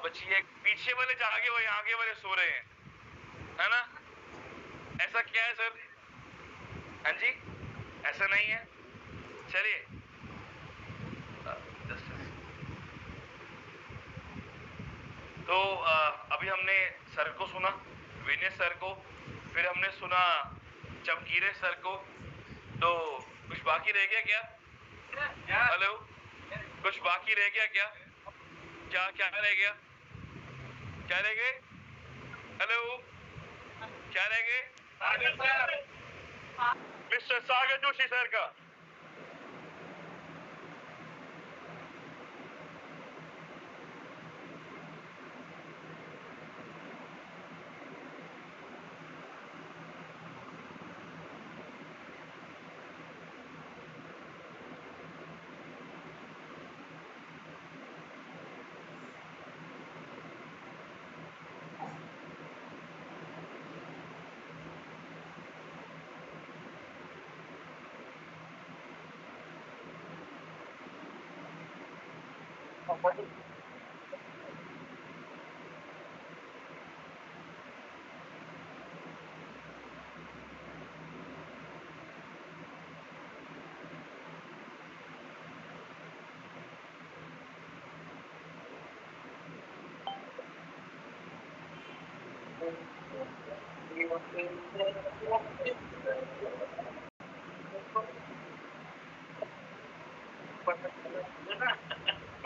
बची है, पीछे वाले जागे हुए, आगे वाले सो रहे हैं, है ना? ऐसा क्या है सर? हाँ जी, ऐसा नहीं है। चलिए तो अभी हमने सर को सुना, विनय सर को, फिर हमने सुना चमकीरे सर को, तो कुछ बाकी रह गया क्या? हेलो, कुछ बाकी रह गया क्या? क्या क्या रह गया? क्या रह गए? हेलो, क्या रह गए? मिस्टर सागर जोशी सर का।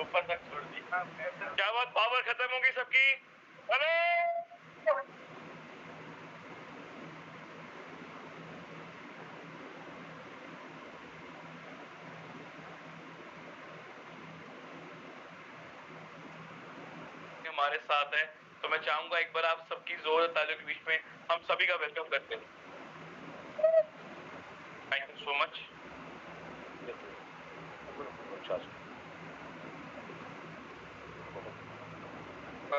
ऊपर तक छोड़ दी। क्या बात, पावर खत्म होगी सबकी? अरे हमारे साथ है, तो मैं चाहूंगा एक बार आप सबकी जोर तालियों के बीच में हम सभी का वेलकम करते हैं। Thank you so much.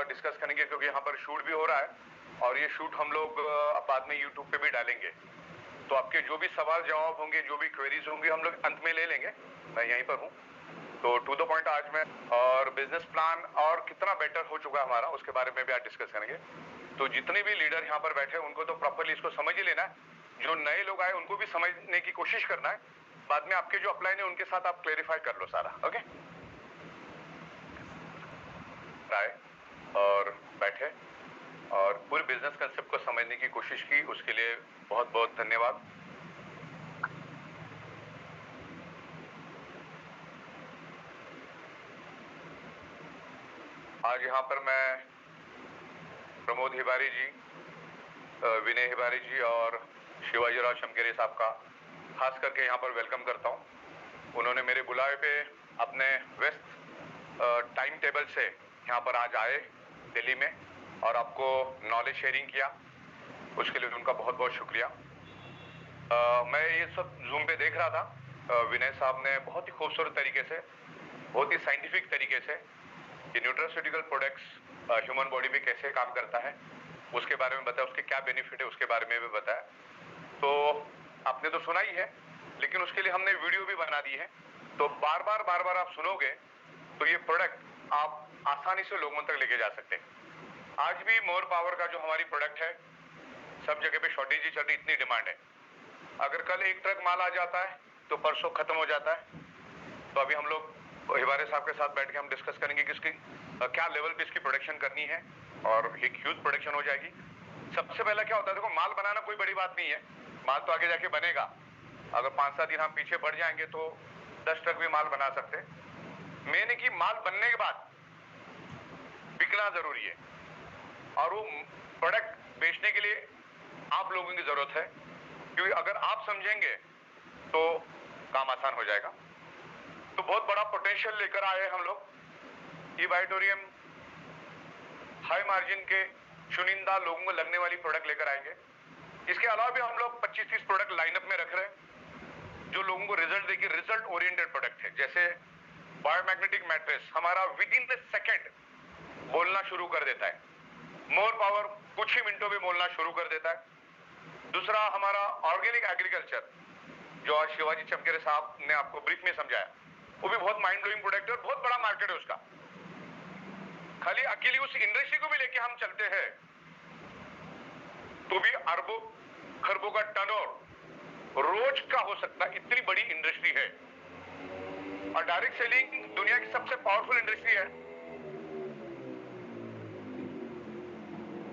Discuss करेंगे क्योंकि यहाँ पर शूट भी हो रहा है और ये शूट हम लोग बाद में यूट्यूब पे भी डालेंगे, तो आपके जो भी सवाल जवाब होंगे, जो भी क्वेरीज होंगे, हम लोग अंत में ले लेंगे। मैं यहीं पर हूँ, तो टू द पॉइंट आज मैं और बिजनेस प्लान और कितना बेटर हो चुका हमारा उसके बारे में भी आज डिस्कस करेंगे। तो जितने भी लीडर यहाँ पर बैठे उनको तो प्रॉपरली इसको समझ ही लेना है, जो नए लोग आए उनको भी समझने की कोशिश करना है, बाद में आपके जो अपलाइन है उनके साथ आप क्लेरिफाई कर लो सारा। ओके, आए और बैठे और पूरे बिजनेस कंसेप्ट को समझने की कोशिश की, उसके लिए बहुत बहुत धन्यवाद। आज यहाँ पर मैं प्रमोद हिबारी जी, विनय हिबारी जी और शिवाजीराव चमकेरे साहब का खास करके यहाँ पर वेलकम करता हूँ। उन्होंने मेरे बुलावे पे अपने व्यस्त टाइम टेबल से यहाँ पर आज आए दिल्ली में और आपको नॉलेज शेयरिंग किया, उसके लिए उनका बहुत बहुत शुक्रिया। मैं ये सब जूम पे देख रहा था, विनय साहब ने बहुत ही खूबसूरत तरीके से, बहुत ही साइंटिफिक तरीके से ये न्यूट्रास्यूटिकल प्रोडक्ट्स ह्यूमन बॉडी पे कैसे काम करता है उसके बारे में बताया, उसके क्या बेनिफिट है उसके बारे में भी बताया। तो आपने तो सुना ही है, लेकिन उसके लिए हमने वीडियो भी बना दी है, तो बार बार आप सुनोगे तो ये प्रोडक्ट आप आसानी से लोगों तक लेके जा सकते हैं। आज भी मोर पावर का जो हमारी प्रोडक्ट है, सब जगह पे शॉर्टेज ही चल रही, इतनी डिमांड है। अगर कल एक ट्रक माल आ जाता है तो परसों खत्म हो जाता है। तो अभी हम लोग हिबारे साहब के साथ बैठ के हम डिस्कस करेंगे कि इसकी क्या लेवल पे इसकी प्रोडक्शन करनी है और एक ह्यूज प्रोडक्शन हो जाएगी। सबसे पहला क्या होता है, देखो माल बनाना कोई बड़ी बात नहीं है, माल तो आगे जाके बनेगा। अगर 5-7 दिन हम पीछे बढ़ जाएंगे तो 10 ट्रक भी माल बना सकते हैं। मेन है कि माल बनने के बाद बिकना जरूरी है और वो प्रोडक्ट बेचने के लिए आप लोगों की जरूरत है, क्योंकि अगर आप समझेंगे तो काम आसान हो जाएगा। तो बहुत बड़ा पोटेंशियल लेकर आए हम लोग। ई-बायोटोरियम हाई मार्जिन के चुनिंदा लोगों को लगने वाली प्रोडक्ट लेकर आएंगे। इसके अलावा भी हम लोग 25-30 प्रोडक्ट लाइनअप में रख रहे हैं जो लोगों को रिजल्ट देगी, रिजल्ट ओरिएंटेड प्रोडक्ट है। जैसे बायोमैग्नेटिक मैट्रेस हमारा विद इन द सेकेंड बोलना शुरू कर देता है, मोर पावर कुछ ही मिनटों में बोलना शुरू कर देता है। दूसरा हमारा ऑर्गेनिक एग्रीकल्चर जो आज शिवाजी चमकेरे साहब ने आपको ब्रीफ में समझाया, वो भी बहुत माइंड ब्लोइंग प्रोडक्ट है और बहुत बड़ा मार्केट है उसका। खाली अकेली उस इंडस्ट्री को भी लेके हम चलते हैं तो भी अरबों खरबों का टर्नओवर रोज का हो सकता है, इतनी बड़ी इंडस्ट्री है। और डायरेक्ट सेलिंग दुनिया की सबसे पावरफुल इंडस्ट्री है।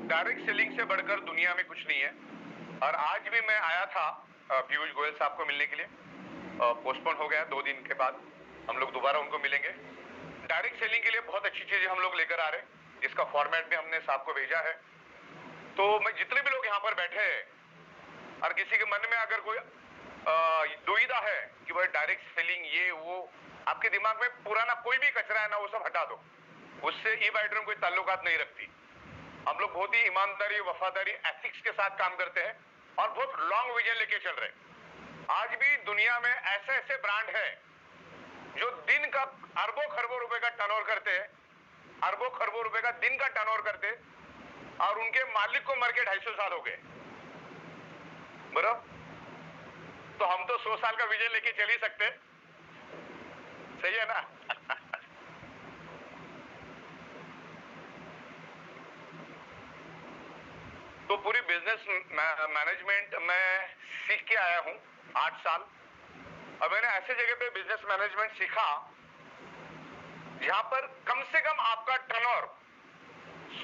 डायरेक्ट सेलिंग से बढ़कर दुनिया में कुछ नहीं है। और आज भी मैं आया था पीयूष गोयल साहब को मिलने के लिए, पोस्टपोन हो गया 2 दिन के बाद, हम लोग दोबारा उनको मिलेंगे। डायरेक्ट सेलिंग के लिए बहुत अच्छी चीजें हम लोग लेकर आ रहे हैं, जिसका फॉर्मेट भी हमने साहब को भेजा है। तो मैं जितने भी लोग यहाँ पर बैठे हैं और किसी के मन में अगर कोई दुविधा है कि भाई डायरेक्ट सेलिंग ये वो, आपके दिमाग में पुराना कोई भी कचरा है ना, वो सब हटा दो। उससे ई बाइटर में कोई ताल्लुकात नहीं रखती। हम लोग बहुत ही ईमानदारी, वफादारी, एथिक्स के साथ काम करते हैं और बहुत लॉन्ग विजन लेके चल रहे हैं। आज भी दुनिया में ऐसे ऐसे ब्रांड है जो दिन का अरबों खरबों रुपए का टर्नओवर करते हैं, अरबों खरबों रुपए का दिन का टर्नओवर करते, और उनके मालिक को मर के 250 साल हो गए। बराबर, तो हम तो 100 साल का विजन लेके चल ही सकते, सही है ना? तो पूरी बिजनेस मैनेजमेंट मैं सीख के आया हूं 8 साल। अब मैंने ऐसे जगह पे बिजनेस मैनेजमेंट सीखा जहां पर कम से कम आपका टर्नओवर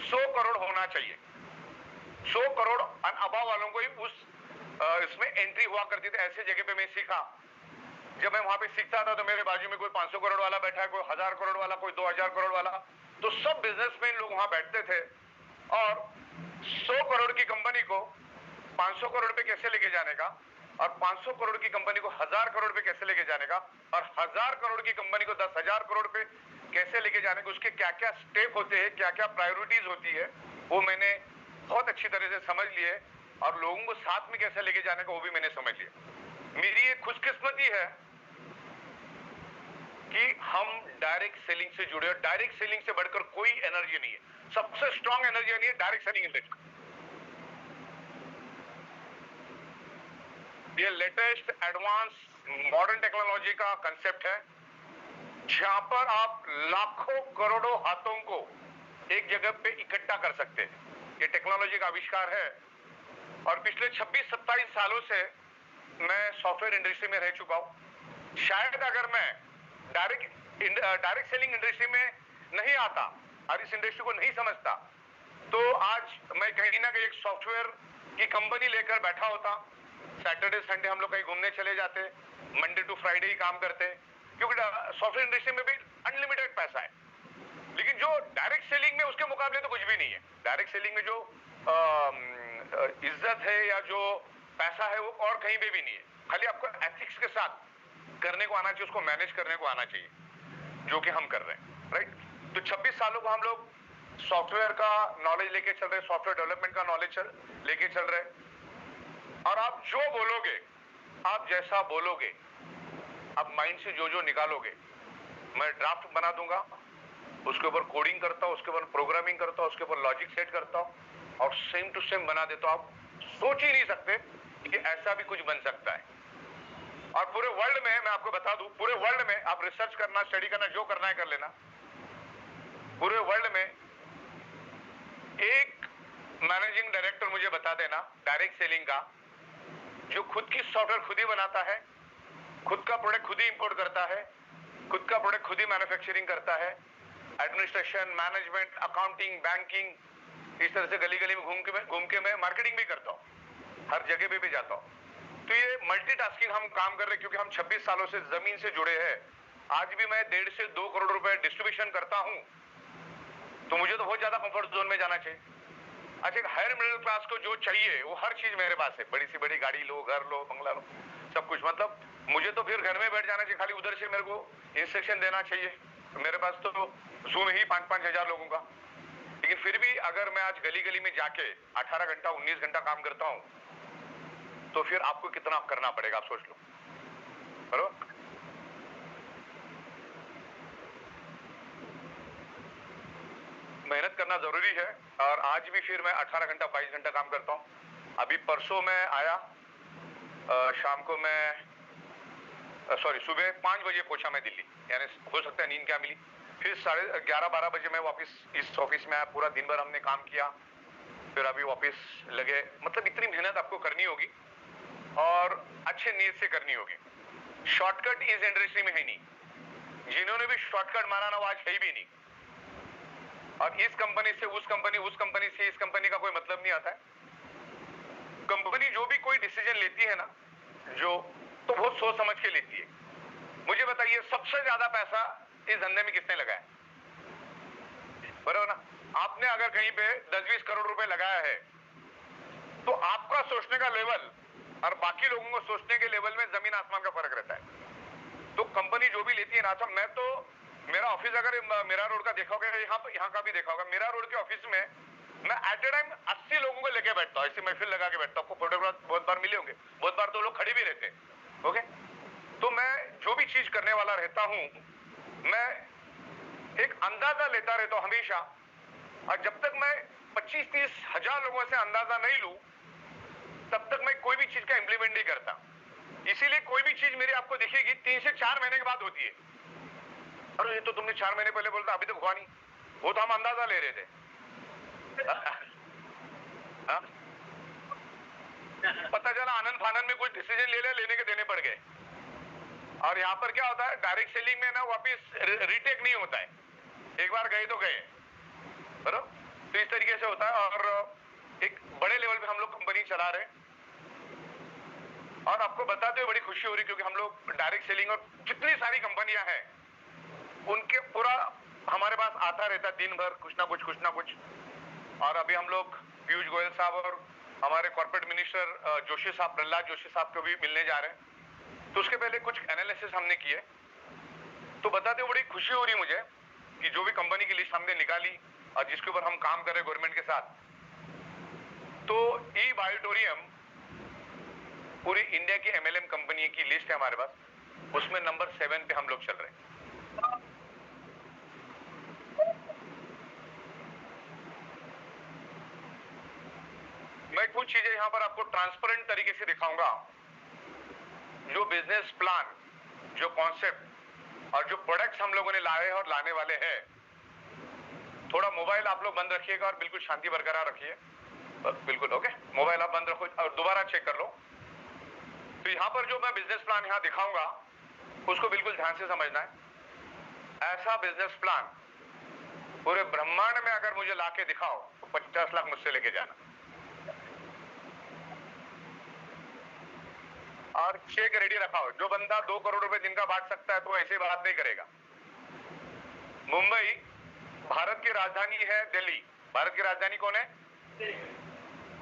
100 करोड़ होना चाहिए। 100 करोड़ अबव वालों को ही उस इसमें एंट्री हुआ करती थी। ऐसे जगह पे मैं सीखा। जब मैं वहां पे सीखता था तो मेरे बाजू में कोई 500 करोड़ वाला बैठा है, कोई 1000 करोड़ वाला, कोई 2000 करोड़ वाला, तो सब बिजनेसमैन लोग वहां बैठते थे और 100 करोड़ की कंपनी को 500 करोड़ पे कैसे लेके जाने का, और 500 करोड़ की कंपनी को 1000 करोड़ पे कैसे लेके जाने का, और 1000 करोड़ की कंपनी को 10,000 करोड़ पे कैसे लेके जाने का, उसके क्या क्या स्टेप होते हैं, क्या क्या प्रायोरिटीज होती है, वो मैंने बहुत अच्छी तरह से समझ लिए। और लोगों को साथ में कैसे लेके जाने का वो भी मैंने समझ लिया। मेरी ये खुशकिस्मती है कि हम डायरेक्ट सेलिंग से जुड़े, और डायरेक्ट सेलिंग से बढ़कर कोई एनर्जी नहीं है। सबसे स्ट्रॉन्ग एनर्जी नहीं है डायरेक्ट सेलिंग इंडस्ट्री। ये लेटेस्ट एडवांस मॉडर्न टेक्नोलॉजी का कंसेप्ट है जहां पर आप लाखों करोड़ों हाथों को एक जगह पे इकट्ठा कर सकते हैं। ये टेक्नोलॉजी का आविष्कार है और पिछले 26-27 सालों से मैं सॉफ्टवेयर इंडस्ट्री में रह चुका हूं। शायद अगर मैं डायरेक्ट सेलिंग इंडस्ट्री में नहीं आता और इस इंडस्ट्री को नहीं समझता तो आज मैं कहीं ना कहीं एक सॉफ्टवेयर की कंपनी लेकर बैठा होता। सैटरडे संडे हम लोग कहीं घूमने चले जाते, मंडे टू फ्राइडे ही काम करते, क्योंकि सॉफ्टवेयर इंडस्ट्री में भी अनलिमिटेड पैसा है। लेकिन जो डायरेक्ट सेलिंग में उसके मुकाबले तो कुछ भी नहीं है। डायरेक्ट सेलिंग में जो इज्जत है या जो पैसा है वो और कहीं पे भी नहीं है। खाली आपको एथिक्स के साथ करने को आना चाहिए, उसको मैनेज करने को आना चाहिए, जो कि हम कर रहे हैं। राइट? तो 26 सालों को हम लोग सॉफ्टवेयर का नॉलेज लेके चल रहे, सॉफ्टवेयर डेवलपमेंट का नॉलेज लेके चल रहे। और आप जो बोलोगे, आप जैसा बोलोगे, आप माइंड से जो जो निकालोगे, मैं ड्राफ्ट बना दूंगा, उसके ऊपर कोडिंग करता हूं, उसके ऊपर प्रोग्रामिंग करता हूं, उसके ऊपर लॉजिक सेट करता हूं और सेम टू सेम बना देता हूं। आप सोच ही नहीं सकते कि ऐसा भी कुछ बन सकता है। और पूरे वर्ल्ड में मैं आपको बता दूं, पूरे वर्ल्ड में आप रिसर्च करना, स्टडी करना, जो करना है कर लेना। पूरे वर्ल्ड में एक मैनेजिंग डायरेक्टर मुझे बता देना डायरेक्ट सेलिंग का, जो खुद की सॉफ्टवेयर खुद ही बनाता है, खुद का प्रोडक्ट खुद ही इंपोर्ट करता है, खुद का प्रोडक्ट खुद ही मैन्युफैक्चरिंग करता है, एडमिनिस्ट्रेशन, मैनेजमेंट, अकाउंटिंग, बैंकिंग, इस तरह से गली गली में घूम के मैं मार्केटिंग भी करता हूं, हर जगह पे भी जाता हूं। तो ये मल्टीटास्किंग हम काम कर रहे हैं क्योंकि हम 26 सालों से जमीन से जुड़े हैं। आज भी मैं 1.5 से 2 करोड़ रुपए डिस्ट्रीब्यूशन करता हूं, तो मुझे तो बहुत ज्यादा कंफर्ट जोन में जाना चाहिए। अच्छा, एक हायर मिडिल क्लास को जो चाहिए वो हर चीज मेरे पास है। बड़ी सी बड़ी गाड़ी लो, घर लो, बंगला लो, सब कुछ। मतलब मुझे तो फिर घर में बैठ जाना चाहिए, खाली उधर से मेरे को इंस्ट्रक्शन देना चाहिए। मेरे पास तो जूम ही 5-5 हजार लोगों का। लेकिन फिर भी अगर मैं आज गली गली में जाके 18 घंटा 19 घंटा काम करता हूं तो फिर आपको कितना करना पड़ेगा, आप सोच लो। बरोबर? मेहनत करना जरूरी है। और आज भी फिर मैं 18 घंटा 22 घंटा काम करता हूं। अभी परसों मैं आया, शाम को मैं सुबह 5 बजे पहुंचा मैं दिल्ली। यानी हो सकता है नींद क्या मिली, फिर 11:30-12 बजे मैं वापस इस ऑफिस में आया। पूरा दिन भर हमने काम किया, फिर अभी वापस लगे। मतलब इतनी मेहनत आपको करनी होगी और अच्छे नीयत से करनी होगी। शॉर्टकट इस इंडस्ट्री में है नहीं, जिन्होंने भी शॉर्टकट मारा ना वो आज है भी नहीं। और इस कंपनी से उस कंपनी, उस कंपनी से इस कंपनी का कोई मतलब नहीं आता है। कंपनी जो भी कोई डिसीजन लेती है ना, जो तो बहुत सोच समझ के लेती है। मुझे बताइए सबसे ज्यादा पैसा इस धंधे में किसने लगाया? बराबर ना? आपने अगर कहीं पे 10-20 करोड़ रुपए लगाया है तो आपका सोचने का लेवल और बाकी लोगों को सोचने के लेवल में जमीन आसमान का फर्क रहता है। तो कंपनी जो भी लेती है ना, तो मैं तो मेरा ऑफिस अगर मीरा रोड का देखा होगा, यहाँ का भी देखा होगा, मीरा रोड के ऑफिस में मैं एट ए टाइम 80 लोगों को लेके बैठता हूँ। ऐसी महफिल लगा के बैठता हूँ। आपको फोटोग्राफ बहुत बार मिले होंगे, बहुत बार तो लोग खड़े भी रहते हैं। ओके, तो मैं जो भी चीज करने वाला रहता हूं, मैं एक अंदाजा लेता रहता हूं हमेशा। और जब तक मैं 25-30 हजार लोगों से अंदाजा नहीं लूं, तब तक मैं कोई भी चीज का इंप्लीमेंट नहीं करता। इसीलिए कोई भी चीज मेरी आपको दिखेगी 3 से 4 महीने के बाद होती है। अरे ये तो तुमने 4 महीने पहले बोलता, अभी तक हुआ नहीं। वो तो हम अंदाजा ले रहे थे। पता चला आनंद फानंद में कुछ डिसीजन लेने के देने पड़ गए। और यहां पर क्या होता है, डायरेक्ट सेलिंग में ना वापिस रीटेक नहीं होता है। एक बार गए तो गए, बराबर? तो इस तरीके से होता है। और एक बड़े लेवल पे हम लोग कंपनी चला रहे हैं और आपको बताते हुए बड़ी खुशी हो रही, क्योंकि हम लोग डायरेक्ट सेलिंग और जितनी सारी कंपनियां हैं उनके पूरा हमारे पास आता रहता है दिन भर कुछ ना कुछ। और अभी हम लोग पीयूष गोयल साहब और हमारे कॉर्पोरेट मिनिस्टर जोशी साहब, प्रहलाद जोशी साहब को भी मिलने जा रहे हैं। तो उसके पहले कुछ एनालिसिस हमने किए, तो बताते हुए बड़ी खुशी हो रही मुझे कि जो भी कंपनी की लिस्ट हमने निकाली और जिसके ऊपर हम काम कर रहे गवर्नमेंट के साथ, तो ई बायोटोरियम पूरी इंडिया की एमएलएम कंपनी की लिस्ट है हमारे पास, उसमें नंबर 7 पे हम लोग चल रहे हैं। मैं कुछ चीजें यहां पर आपको ट्रांसपेरेंट तरीके से दिखाऊंगा। जो बिजनेस प्लान, जो कॉन्सेप्ट और जो प्रोडक्ट्स हम लोगों ने लाए हैं और लाने वाले हैं। थोड़ा मोबाइल आप लोग बंद रखिएगा और बिल्कुल शांति बरकरार रखिए। बिल्कुल ओके, मोबाइल आप बंद रखो और दोबारा चेक कर लो। तो यहां पर जो मैं बिजनेस प्लान यहां दिखाऊंगा उसको बिल्कुल ध्यान से समझना है। ऐसा बिजनेस प्लान पूरे ब्रह्मांड में अगर मुझे लाके दिखाओ तो 50 लाख मुझसे लेके जाना। और चेक रेडी रखाओ। जो बंदा 2 करोड़ रुपए दिन का बांट सकता है तो ऐसे बात नहीं करेगा। मुंबई भारत की राजधानी है, दिल्ली भारत की राजधानी कौन है?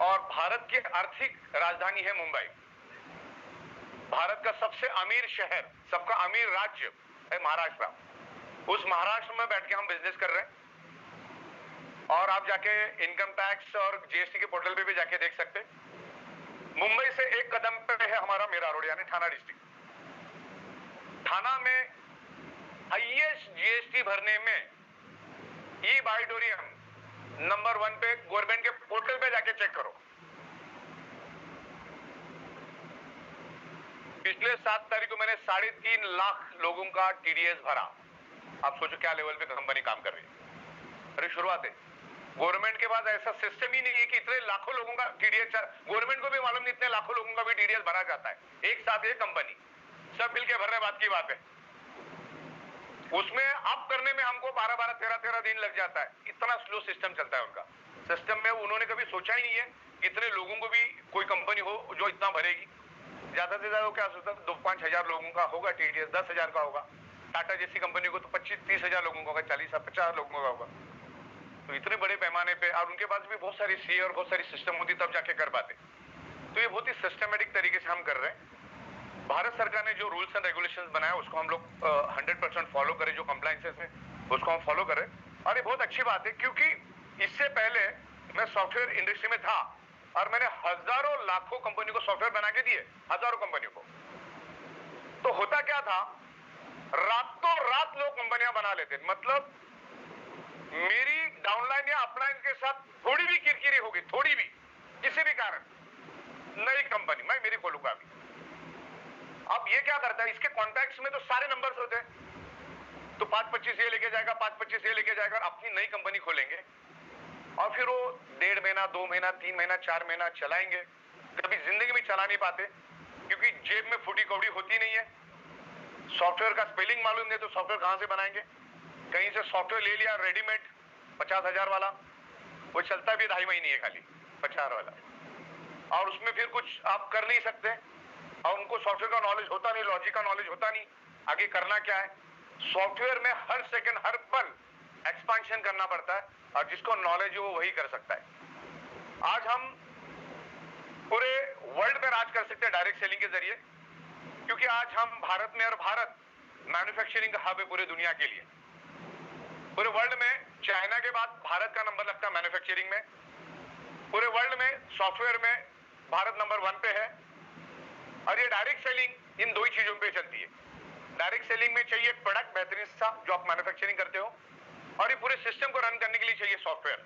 और भारत की आर्थिक राजधानी है मुंबई। भारत का सबसे अमीर शहर, सबका अमीर राज्य है महाराष्ट्र। उस महाराष्ट्र में बैठ के हम बिजनेस कर रहे हैं। और आप जाके इनकम टैक्स और जीएसटी के पोर्टल पे भी जाके देख सकते हैं। मुंबई से एक कदम पे है हमारा मीरा रोड, यानी थाना डिस्ट्रिक्ट। थाना में हाईएस्ट जीएसटी भरने में ई बायोटोरियम नंबर 1 पे। गवर्नमेंट के पोर्टल पे जाके चेक करो। पिछले 7 तारीख को मैंने 3.5 लाख लोगों का टीडीएस भरा। आप सोचो क्या लेवल पे कंपनी काम कर रही है। अरे शुरुआत है। गवर्नमेंट के पास ऐसा सिस्टम ही नहीं है कि इतने लाखों लोगों का टीडीएस, गवर्नमेंट को भी मालूम नहीं इतने लाखों लोगों का भी टीडीएस भरा जाता है एक साथ। ये कंपनी सब मिलकर भरने बात की बात है। उसमें अप करने में हमको 12-12, 13-13 दिन लग जाता है। इतना स्लो सिस्टम चलता है उनका। सिस्टम में उन्होंने कभी सोचा ही नहीं है कि इतने लोगों को भी कोई कंपनी हो जो इतना भरेगी। ज्यादा से ज्यादा क्या सोचता है, 2-5 हजार लोगों का होगा टीडीएस, 10 हजार का होगा। टाटा जैसी कंपनी को तो 25-30 हजार लोगों का होगा, 40-50 लोगों का होगा। तो इतने बड़े पैमाने पे, और उनके पास भी बहुत सारी सी और बहुत सारी सिस्टम होती तब जाके कर पाते। तो ये बहुत ही सिस्टमेटिक तरीके से हम कर रहे हैं। भारत सरकार ने जो रूल्स एंड रेगुलेशंस बनाया उसको हम लोग 100% फॉलो करें। जो कंप्लायंसेस है उसको हम फॉलो करें। और ये बहुत अच्छी बात है, क्योंकि इससे पहले मैं सॉफ्टवेयर इंडस्ट्री में था और मैंने हजारों लाखों कंपनी को सॉफ्टवेयर बना के दिए, हजारों कंपनियों को। तो होता क्या था, रातों रात लोग कंपनियां बना लेते। मतलब मेरी डाउनलाइन या अपलाइन के साथ थोड़ी भी किरकिरी होगी, थोड़ी भी, किसी भी कारण, नई कंपनी मैं मेरी खोलूंगा अभी। अब ये क्या करता है, इसके कॉन्टैक्ट्स में तो सारे नंबर्स होते हैं। तो 5-25 ये लेके जाएगा, 5-25 ये लेके जाएगा और अपनी नई कंपनी खोलेंगे और फिर वो 1.5 महीना, 2 महीना, 3 महीना, 4 महीना चलाएंगे। कभी जिंदगी में चला नहीं पाते क्योंकि जेब में फूटी कौड़ी होती नहीं है। सॉफ्टवेयर का स्पेलिंग मालूम नहीं तो सॉफ्टवेयर कहां से बनाएंगे? कहीं से सॉफ्टवेयर ले लिया रेडीमेड 50,000 वाला, वो चलता भी 2.5 महीने है खाली 50 वाला, और उसमें फिर कुछ आप कर नहीं सकते और उनको सॉफ्टवेयर का नॉलेज होता नहीं, लॉजिक का नॉलेज होता नहीं, आगे करना क्या है। सॉफ्टवेयर में हर सेकंड हर पल एक्सपांशन करना पड़ता है और जिसको नॉलेज है वो वही कर सकता है। आज हम पूरे वर्ल्ड में राज कर सकते हैं डायरेक्ट सेलिंग के जरिए, क्योंकि आज हम भारत में, और भारत मैन्युफैक्चरिंग का हब है पूरे दुनिया के लिए। पूरे वर्ल्ड में चाइना के बाद भारत का नंबर लगता है मैन्युफैक्चरिंग में। पूरे वर्ल्ड में सॉफ्टवेयर में भारत नंबर 1 पे है। और ये डायरेक्ट सेलिंग इन दो ही चीजों पे चलती है। डायरेक्ट सेलिंग में चाहिए प्रोडक्ट बेहतरीन सा जो आप मैन्युफैक्चरिंग करते हो, और ये पूरे सिस्टम को रन करने के लिए चाहिए सॉफ्टवेयर।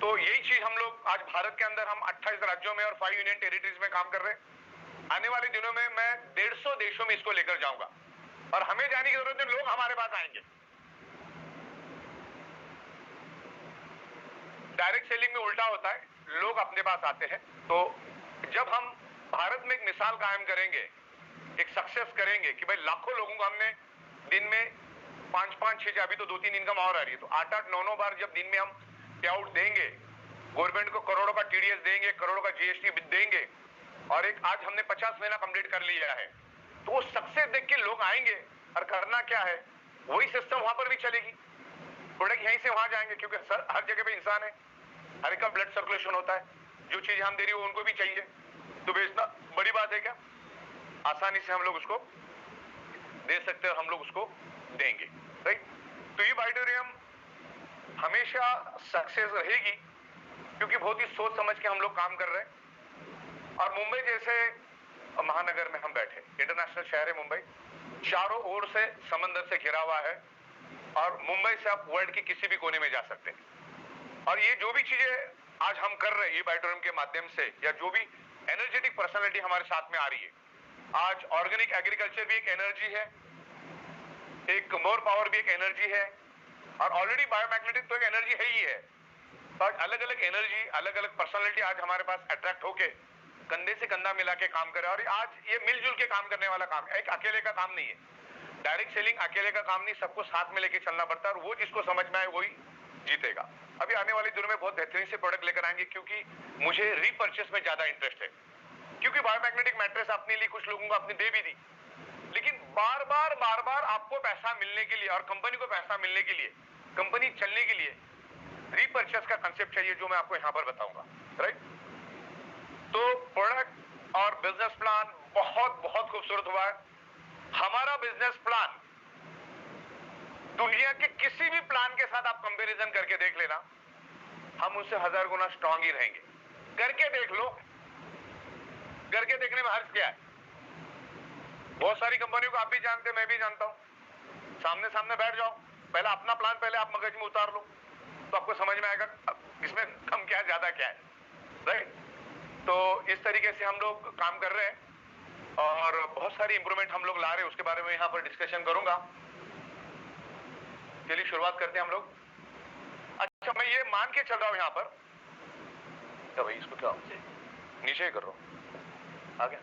तो यही चीज हम लोग आज भारत के अंदर हम 28 राज्यों में और 5 यूनियन टेरिटरीज में काम कर रहे हैं। आने वाले दिनों में मैं 150 देशों में इसको लेकर जाऊंगा और हमें जाने की जरूरत नहीं, लोग हमारे पास आएंगे। डायरेक्ट सेलिंग में उल्टा होता है, लोग अपने पास आते हैं। तो जब हम भारत में एक मिसाल कायम करेंगे, एक सक्सेस करेंगे कि भाई लाखों लोगों को हमने दिन में 5-5, 6, अभी तो 2-3 इनकम और आ रही है, तो 8-8, 9-9 बार जब दिन में हम पे आउट देंगे, गवर्नमेंट को करोड़ों का टीडीएस देंगे, करोड़ों का जीएसटी देंगे, और एक आज हमने 50 महीना कंप्लीट कर लिया है, तो वो सक्सेस देख के लोग आएंगे। और करना क्या है, वही सिस्टम वहां पर भी चलेगी। प्रोडक्ट यहीं से वहां जाएंगे क्योंकि हर जगह पे इंसान है, हर एक का ब्लड सर्कुलेशन होता है, जो चीज हम दे रही हो उनको भी चाहिए, तो बेचना बड़ी बात है क्या? आसानी से हम लोग उसको दे सकते हैं और हम लोग उसको देंगे, राइट। तो ये बाइटोरियम हमेशा सक्सेस रहेगी क्योंकि बहुत ही सोच समझ के हम लोग काम कर रहे हैं। और मुंबई जैसे महानगर में हम बैठे, इंटरनेशनल शहर है मुंबई, चारों ओर से समंदर से घिरा हुआ है और मुंबई से आप वर्ल्ड के किसी भी कोने में जा सकते हैं। और ये जो भी चीजें आज हम कर रहे हैं ये बाइटोरियम के माध्यम से, या जो भी एनर्जेटिक पर्सनालिटी हमारे साथ में आ रही है, आज ऑर्गेनिक एग्रीकल्चर भी एक एनर्जी है, एक मोर पावर भी एक एनर्जी है, और ऑलरेडी बायोमैग्नेटिक तो एक एनर्जी है ही है। तो आज अलग अलग एनर्जी, अलग अलग पर्सनालिटी आज हमारे पास अट्रैक्ट होके कंधे से कंधा मिला के काम करे, और आज ये मिलजुल के काम करने वाला काम है, एक अकेले का काम नहीं है। डायरेक्ट सेलिंग अकेले का काम नहीं, सबको साथ में लेके चलना पड़ता है, और वो जिसको समझ में आए वही जीतेगा। अभी आने वाले दिनों में बहुत बेहतरीन से प्रोडक्ट लेकर आएंगे, क्योंकि मुझे रीपर्चेस में ज्यादा इंटरेस्ट है। क्योंकि बायोमैग्नेटिक मैट्रेस अपने लिए कुछ लोगों को आपने दे भी दी, लेकिन बार बार आपको पैसा मिलने के लिए और कंपनी को पैसा मिलने के लिए, कंपनी चलने के लिए रीपर्चेस का कंसेप्ट चाहिए, जो मैं आपको यहां पर बताऊंगा, राइट। तो प्रोडक्ट और बिजनेस प्लान बहुत बहुत खूबसूरत हुआ है। हमारा बिजनेस प्लान दुनिया के किसी भी प्लान के साथ आप कंपैरिजन करके देख लेना, हम उससे 1000 गुना स्ट्रांग ही रहेंगे। करके देख लो, करके देखने में हर्ज क्या है। बहुत सारी कंपनियों को आप भी जानते, मैं भी जानता हूं। सामने सामने बैठ जाओ, पहले अपना प्लान पहले आप मगज में उतार लो, तो आपको समझ में आएगा इसमें कम क्या है ज्यादा क्या है, राइट। तो इस तरीके से हम लोग काम कर रहे हैं और बहुत सारी इंप्रूवमेंट हम लोग ला रहे हैं, उसके बारे में यहां पर डिस्कशन करूंगा। चलिए शुरुआत करते हैं हम लोग। अच्छा, मैं ये मान के चल रहा हूं यहां पर, क्या भाई इसको क्या नीचे ही कर रहा हूं, आगे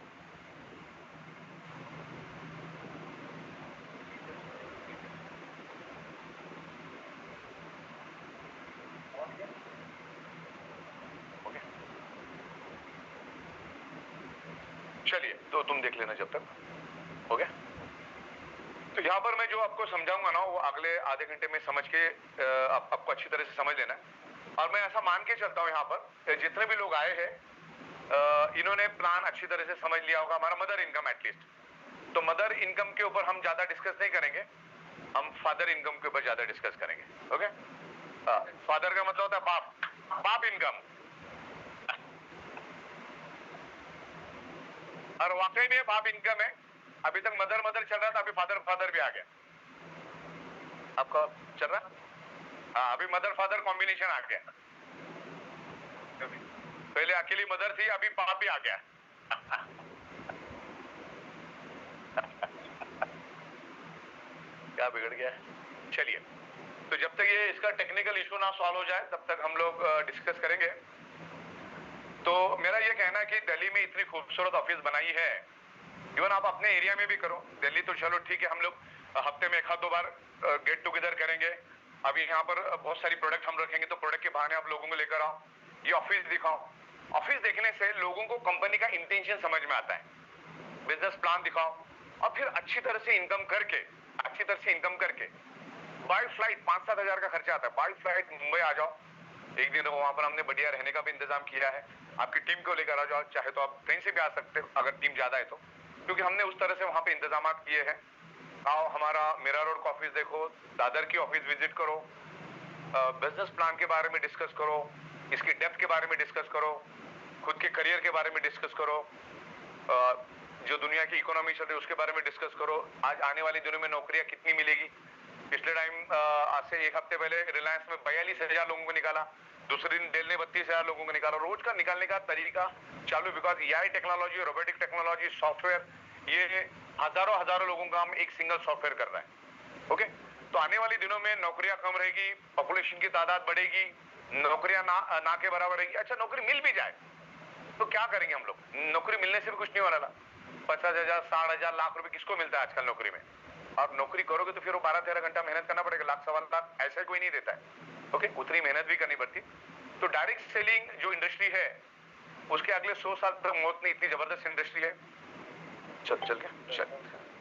चलिए, तो तुम देख लेना जब तक हो गया। तो यहां पर मैं जो आपको समझाऊंगा ना, वो अगले आधे घंटे में समझ के आपको अच्छी तरह से समझ लेना है। और मैं ऐसा मान के चलता हूं यहां पर जितने भी लोग आए हैं इन्होंने प्लान अच्छी तरह से समझ लिया होगा, हमारा मदर इनकम एटलीस्ट। तो मदर इनकम के ऊपर हम ज्यादा डिस्कस नहीं करेंगे, हम फादर इनकम के ऊपर ज्यादा डिस्कस करेंगे, ओके। फादर का मतलब होता है बाप, बाप इनकम। और वाकई में बाप इनकम है। अभी तक मदर मदर चल रहा था, अभी फादर फादर भी आ गया। आपका चल रहा, हाँ, अभी मदर फादर कॉम्बिनेशन आ गया। पहले अकेली मदर थी, अभी बाप भी आ गया। क्या बिगड़ गया है? चलिए, तो जब तक ये इसका टेक्निकल इशू ना सॉल्व हो जाए तब तक हम लोग डिस्कस करेंगे। तो मेरा ये कहना है कि दिल्ली में इतनी खूबसूरत ऑफिस बनाई है, इवन आप अपने एरिया में भी करो। दिल्ली तो चलो ठीक है, हम लोग हफ्ते में 1 आध 2 बार गेट टुगेदर करेंगे। अभी यहाँ पर बहुत सारी प्रोडक्ट हम रखेंगे, तो प्रोडक्ट के बहाने आप लोगों को लेकर आओ, ये ऑफिस दिखाओ। ऑफिस देखने से लोगों को कंपनी का इंटेंशन समझ में आता है, बिजनेस प्लान दिखाओ, और फिर अच्छी तरह से इनकम करके बाय फ्लाइट 5-7 हजार का खर्चा आता है, बाय फ्लाइट मुंबई आ जाओ। एक दिन वहां पर हमने बढ़िया रहने का भी इंतजाम किया है, आपकी टीम को लेकर आ जाओ, चाहे तो आप ट्रेन से भी आ सकते हो अगर टीम ज्यादा है तो, क्योंकि हमने उस तरह से वहां पे इंतजाम किए हैं। आओ, हमारा मीरा रोड का ऑफिस देखो, दादर की ऑफिस विजिट करो, बिजनेस प्लान के बारे में डिस्कस करो, इसकी डेप्थ के बारे में डिस्कस करो, खुद के करियर के बारे में डिस्कस करो, जो दुनिया की इकोनॉमी चल रही है उसके बारे में डिस्कस करो। आज आने वाले दिनों में नौकरियां कितनी मिलेगी? पिछले टाइम आज से 1 हफ्ते पहले रिलायंस में 42,000 लोगों को निकाला, दूसरे दिन डेल ने 32,000 लोगों को निकाला। रोज का निकालने का तरीका चालू, because AI technology, robotic technology, software, ये हजारों लोगों का काम एक सिंगल सॉफ्टवेयर कर रहा है। ओके, तो आने वाले दिनों में नौकरियां कम रहेगी, पॉपुलेशन की तादाद बढ़ेगी, नौकरियां ना के बराबर रहेगी। अच्छा, नौकरी मिल भी जाए तो क्या करेंगे हम लोग? नौकरी मिलने से भी कुछ नहीं हो रहा। 50,000, 60,000, लाख रुपए किसको मिलता है आजकल नौकरी में? आप नौकरी करोगे तो फिर वो 12-13 घंटा मेहनत करना पड़ेगा, लाख सवा लाख ऐसे कोई नहीं देता है। ओके, उतनी मेहनत भी करनी पड़ती। तो डायरेक्ट सेलिंग जो इंडस्ट्री है उसके अगले 100 साल तक मौत नहीं, इतनी जबरदस्त इंडस्ट्री है। चल गया चल।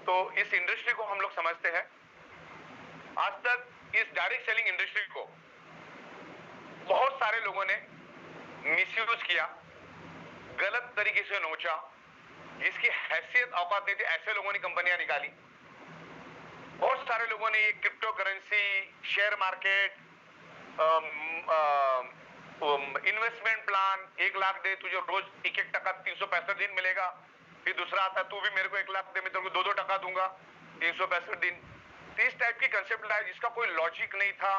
तो इस इंडस्ट्री को हम लोग समझते हैं। आज तक इस डायरेक्ट सेलिंग इंडस्ट्री को बहुत सारे लोगों ने मिसयूज किया, गलत तरीके से नोचा, जिसकी हैसियत औकात नहीं थी ऐसे लोगों ने कंपनियां निकाली। बहुत सारे लोगों ने ये crypto currency, share market, investment plan, 1 lakh दे तुझे रोज 1-1 टका 365 दिन मिलेगा, फिर दूसरा आता तू भी मेरे को 1 लाख दे, मैं तेरे को 2-2 टका दूंगा 365 दिन। तो इस टाइप की कंसेप्ट लाया जिसका कोई लॉजिक नहीं था,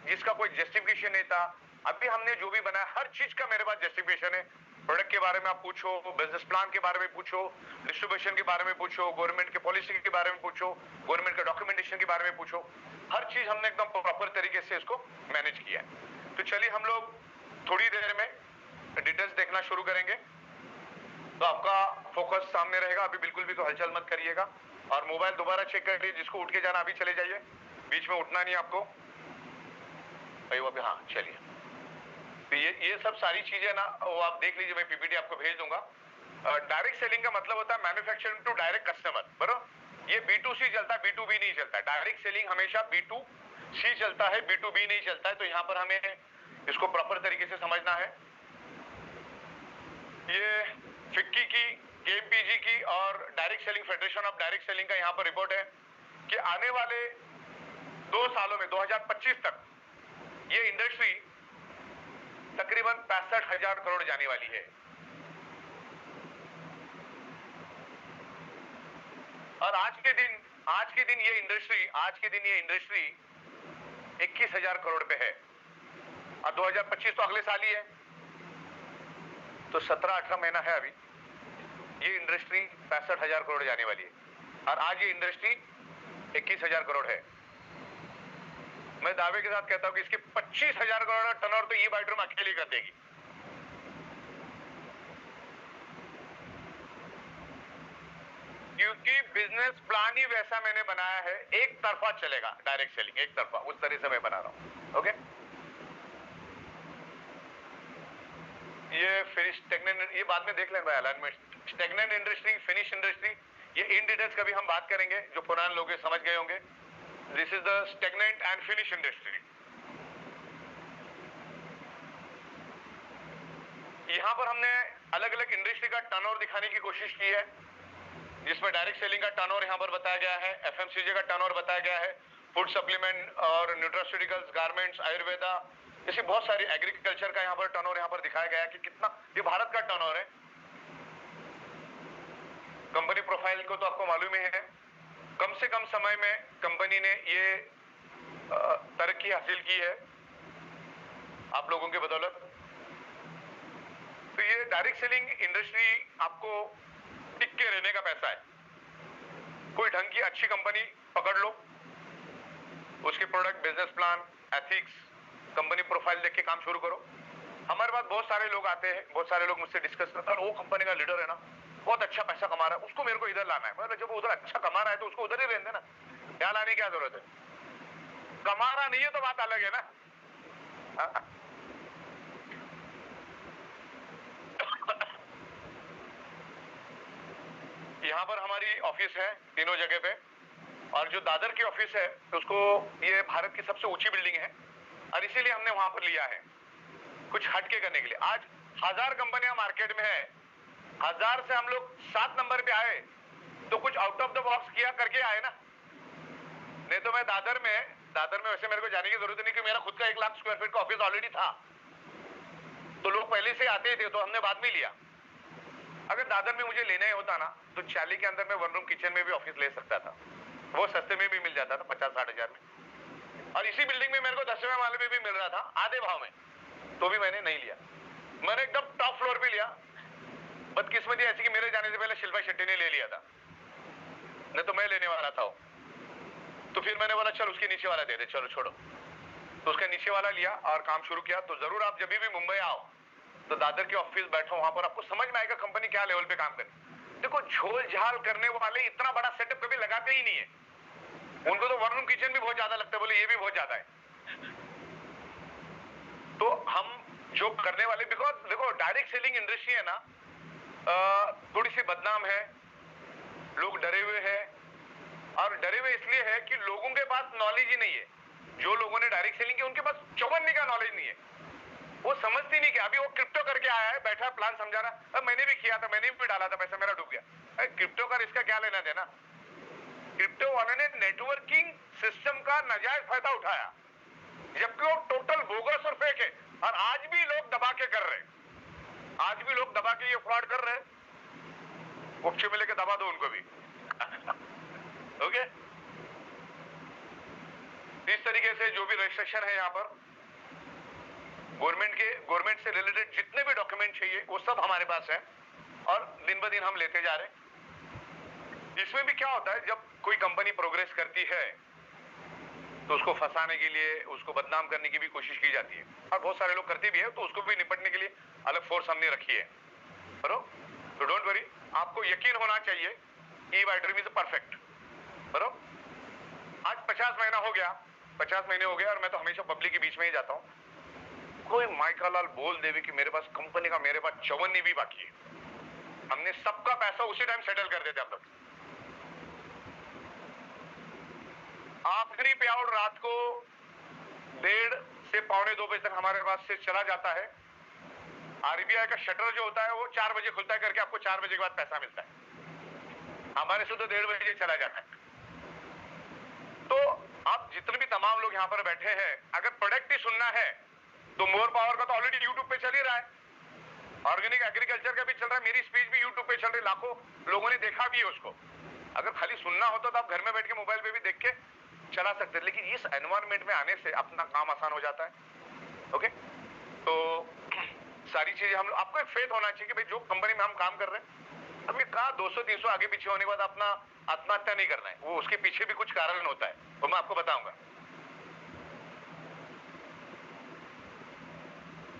जिसका कोई जस्टिफिकेशन नहीं था। अभी हमने जो भी बनाया हर चीज का मेरे पास जस्टिफिकेशन है। प्रोडक्ट के बारे में आप पूछो, बिजनेस प्लान के बारे में पूछो, डिस्ट्रीब्यूशन के बारे में पूछो, गवर्नमेंट के पॉलिसी के बारे में पूछो, गवर्नमेंट का डॉक्यूमेंटेशन के बारे में पूछो, हर चीज हमने एकदम प्रॉपर तरीके से इसको मैनेज किया है। तो चलिए हम लोग थोड़ी देर में डिटेल्स देखना शुरू करेंगे, तो आपका फोकस सामने रहेगा। अभी बिल्कुल भी तो हलचल मत करिएगा, और मोबाइल दोबारा चेक कर लीजिए, जिसको उठ के जाना अभी चले जाइए, बीच में उठना नहीं आपको। हाँ चलिए, तो ये सब सारी चीजें ना वो आप देख लीजिए, मैं पीपीटी आपको भेज दूंगा। डायरेक्ट सेलिंग का मतलब होता है मैन्युफैक्चरिंग टू डायरेक्ट कस्टमर, बराबर। ये B2C चलता है, B2B नहीं चलता। डायरेक्ट सेलिंग हमेशा B2C चलता है, B2B नहीं चलता है। तो यहां पर हमें इसको प्रॉपर तरीके से समझना है। ये फिक्की की, KMPG की और direct selling federation of direct selling का यहां पर रिपोर्ट है कि आने वाले 2 सालों में 2025 तक ये इंडस्ट्री तकरीबन 65,000 करोड़ जाने वाली है। और आज के दिन ये इंडस्ट्री 21,000 करोड़ पे है, और 2025 तो अगले साल ही है, तो 17-18 महीना है अभी। ये इंडस्ट्री 65,000 करोड़ जाने वाली है, और आज ये इंडस्ट्री 21,000 करोड़ है। मैं दावे के साथ कहता हूं कि इसकी 25,000 करोड़ टर्नओवर तो ये बाइड्रूम अकेली कर देगी। क्योंकि बिजनेस प्लान ही वैसा मैंने बनाया है, एक तरफा चलेगा डायरेक्ट सेलिंग, एक तरफा, उस तरह से मैं बना रहा हूं। ओके, ये फिनिश स्टैग्नेंट, ये बाद में देख लेना alignment. Stagnant industry, finish industry, ये इन डिटेल्स कभी हम बात करेंगे, जो पुराने लोग समझ गए होंगे। This is the stagnant and finish industry. यहां पर हमने अलग अलग इंडस्ट्री का टर्नओवर दिखाने की कोशिश की है, जिसमें डायरेक्ट सेलिंग का टर्नओवर यहां पर बताया गया है, FMCG का टर्नओवर बताया गया है, फूड सप्लीमेंट और न्यूट्रास्यूटिकल्स, गारमेंट्स, आयुर्वेदा, ऐसी बहुत सारी, एग्रीकल्चर का यहां पर टर्नओवर यहां पर दिखाया गया है कि कितना ये भारत का टर्नओवर है। कंपनी प्रोफाइल को तो आपको मालूम ही है, कम से कम समय में कंपनी ने ये तरक्की हासिल की है आप लोगों की बदौलत। तो ये डायरेक्ट सेलिंग इंडस्ट्री आपको टिक के रहने का पैसा है। कोई ढंग की अच्छी कंपनी पकड़ लो, उसके product, business plan, ethics, company profile देख के काम शुरू करो। हमारे पास बहुत सारे लोग आते हैं, बहुत सारे लोग मुझसे डिस्कस करते हैं, वो कंपनी का लीडर है ना, बहुत अच्छा पैसा कमा रहा है, उसको मेरे को इधर लाना है। मतलब जब वो उधर अच्छा कमा रहा है तो उसको उधर ही रहने देना, यहाँ लाने की क्या जरूरत है? कमा रहा नहीं है तो बात अलग है ना। हाँ? यहाँ पर हमारी ऑफिस है तीनों जगह पे, और जो दादर की ऑफिस है उसको, ये भारत की सबसे ऊंची बिल्डिंग है और इसीलिए हमने वहां पर लिया है कुछ हटके करने के लिए। आज 1000 कंपनियां मार्केट में है, 1000 से हम लोग 7 नंबर पे आए तो कुछ आउट ऑफ द बॉक्स किया करके आए ना। नहीं तो मैं दादर में वैसे मेरे को जाने की जरूरत नहीं, कि मेरा खुद का 1 लाख स्क्वायर फीट का ऑफिस ऑलरेडी था, तो लोग पहले से आते ही थे, तो हमने बाद में लिया। अगर दादर में मुझे लेना ही होता ना तो चाली के अंदर में 1 रूम किचन में भी ऑफिस ले सकता था, वो सस्ते में भी मिल जाता था, 50-60 हजार में, और इसी बिल्डिंग में मेरे को 10वें माले में भी मिल रहा था आधे भाव में, तो भी मैंने नहीं लिया। मैंने एकदम टॉप फ्लोर पे लिया। बदकिस्मती ऐसी कि मेरे जाने से पहले शिल्पा शेट्टी ने ले लिया था, नहीं तो मैं लेने वाला था। तो फिर मैंने बोला चल उसके नीचे वाला दे दे, चलो छोड़ो, तो उसका नीचे वाला लिया और काम शुरू किया। तो जरूर आप जब भी मुंबई आओ तो दादर के ऑफिस बैठो, वहां पर आपको समझ में आएगा कंपनी क्या लेवल पे काम करे। देखो, झोल झाल करने वाले इतना बड़ा सेटअप कभी लगाते ही नहीं है, उनको तो 1 रूम किचन भी बहुत ज्यादा लगता है, बोले ये भी बहुत ज्यादा है। तो हम जो करने वाले, बिकॉज देखो डायरेक्ट सेलिंग इंडस्ट्री है ना, थोड़ी सी बदनाम है, लोग डरे हुए हैं, और डरे हुए इसलिए है कि लोगों के पास नॉलेज ही नहीं है। जो लोगों ने डायरेक्ट सेलिंग की उनके पास चौबन्नी का नॉलेज नहीं है, वो समझती नहीं कि अभी वो क्रिप्टो करके आया है, बैठा प्लान समझा रहा, मैंने भी किया था, मैंने भी डाला था पैसा, मेरा डूब गया। क्रिप्टो का इसका क्या लेना देना? क्रिप्टो वाले ने नेटवर्किंग सिस्टम का नाजायज फायदा उठाया, जबकि वो टोटल बोगस और फेक है, और आज भी लोग दबा के कर रहे हैं, आज भी लोग दबा के ये फ्रॉड कर रहे हैं। उपचे में लेके दबा दो उनको भी। ओके, इस तरीके से जो भी रजिस्ट्रेशन है यहाँ पर, गवर्नमेंट से रिलेटेड जितने भी डॉक्यूमेंट चाहिए वो सब हमारे पास है, और दिन ब दिन हम लेते जा रहे हैं। इसमें भी क्या होता है, जब कोई कंपनी प्रोग्रेस करती है तो उसको फंसाने के लिए, उसको बदनाम करने की भी कोशिश की जाती है, और बहुत सारे लोग करते भी है, तो उसको भी निपटने के लिए अलग फोर्स हमने रखी है। बराबर, तो डोंट वरी, आपको यकीन होना चाहिए ई वाई ड्रीम इज परफेक्ट। बराबर, आज 50 महीना हो गया, 50 महीने हो गए, और मैं तो हमेशा पब्लिक के बीच में ही जाता हूं। कोई माइका लाल बोल देवे कि मेरे पास कंपनी का, मेरे पास चौवन्नी भी बाकी है, हमने सबका पैसा उसी टाइम सेटल कर देते। अब तक आखिरी पे आउट रात को 1:30 से 1:45 बजे तक हमारे पास से चला जाता है। आरबीआई का शटर जो होता है वो 4 बजे खुलता है, करके आपको 4 बजे के बाद पैसा मिलता है, हमारे से तो 1:30 बजे चला जाता है। तो आप जितने भी तमाम लोग यहाँ पर बैठे हैं, अगर प्रोडक्ट ही सुनना है तो मोर पावर का तो ऑलरेडी यूट्यूब पे चल ही रहा है, ऑर्गेनिक एग्रीकल्चर का भी चल रहा है, मेरी स्पीच भी यूट्यूब पे चल रही, लाखों लोगों ने देखा भी है उसको। अगर खाली सुनना होता तो आप घर में बैठ के मोबाइल पे भी देख के चला सकते हैं, लेकिन इस एनवायरमेंट में आने से अपना काम आसान हो जाता है। ओके, तो सारी चीजें हम, आपको एक फेथ होना चाहिए कि भाई जो कंपनी में हम काम कर रहे हैं, हमने कहा 200-300 आगे पीछे होने के बाद अपना आत्महत्या नहीं करना है, वो उसके पीछे भी कुछ कारण होता है, वो मैं आपको बताऊंगा।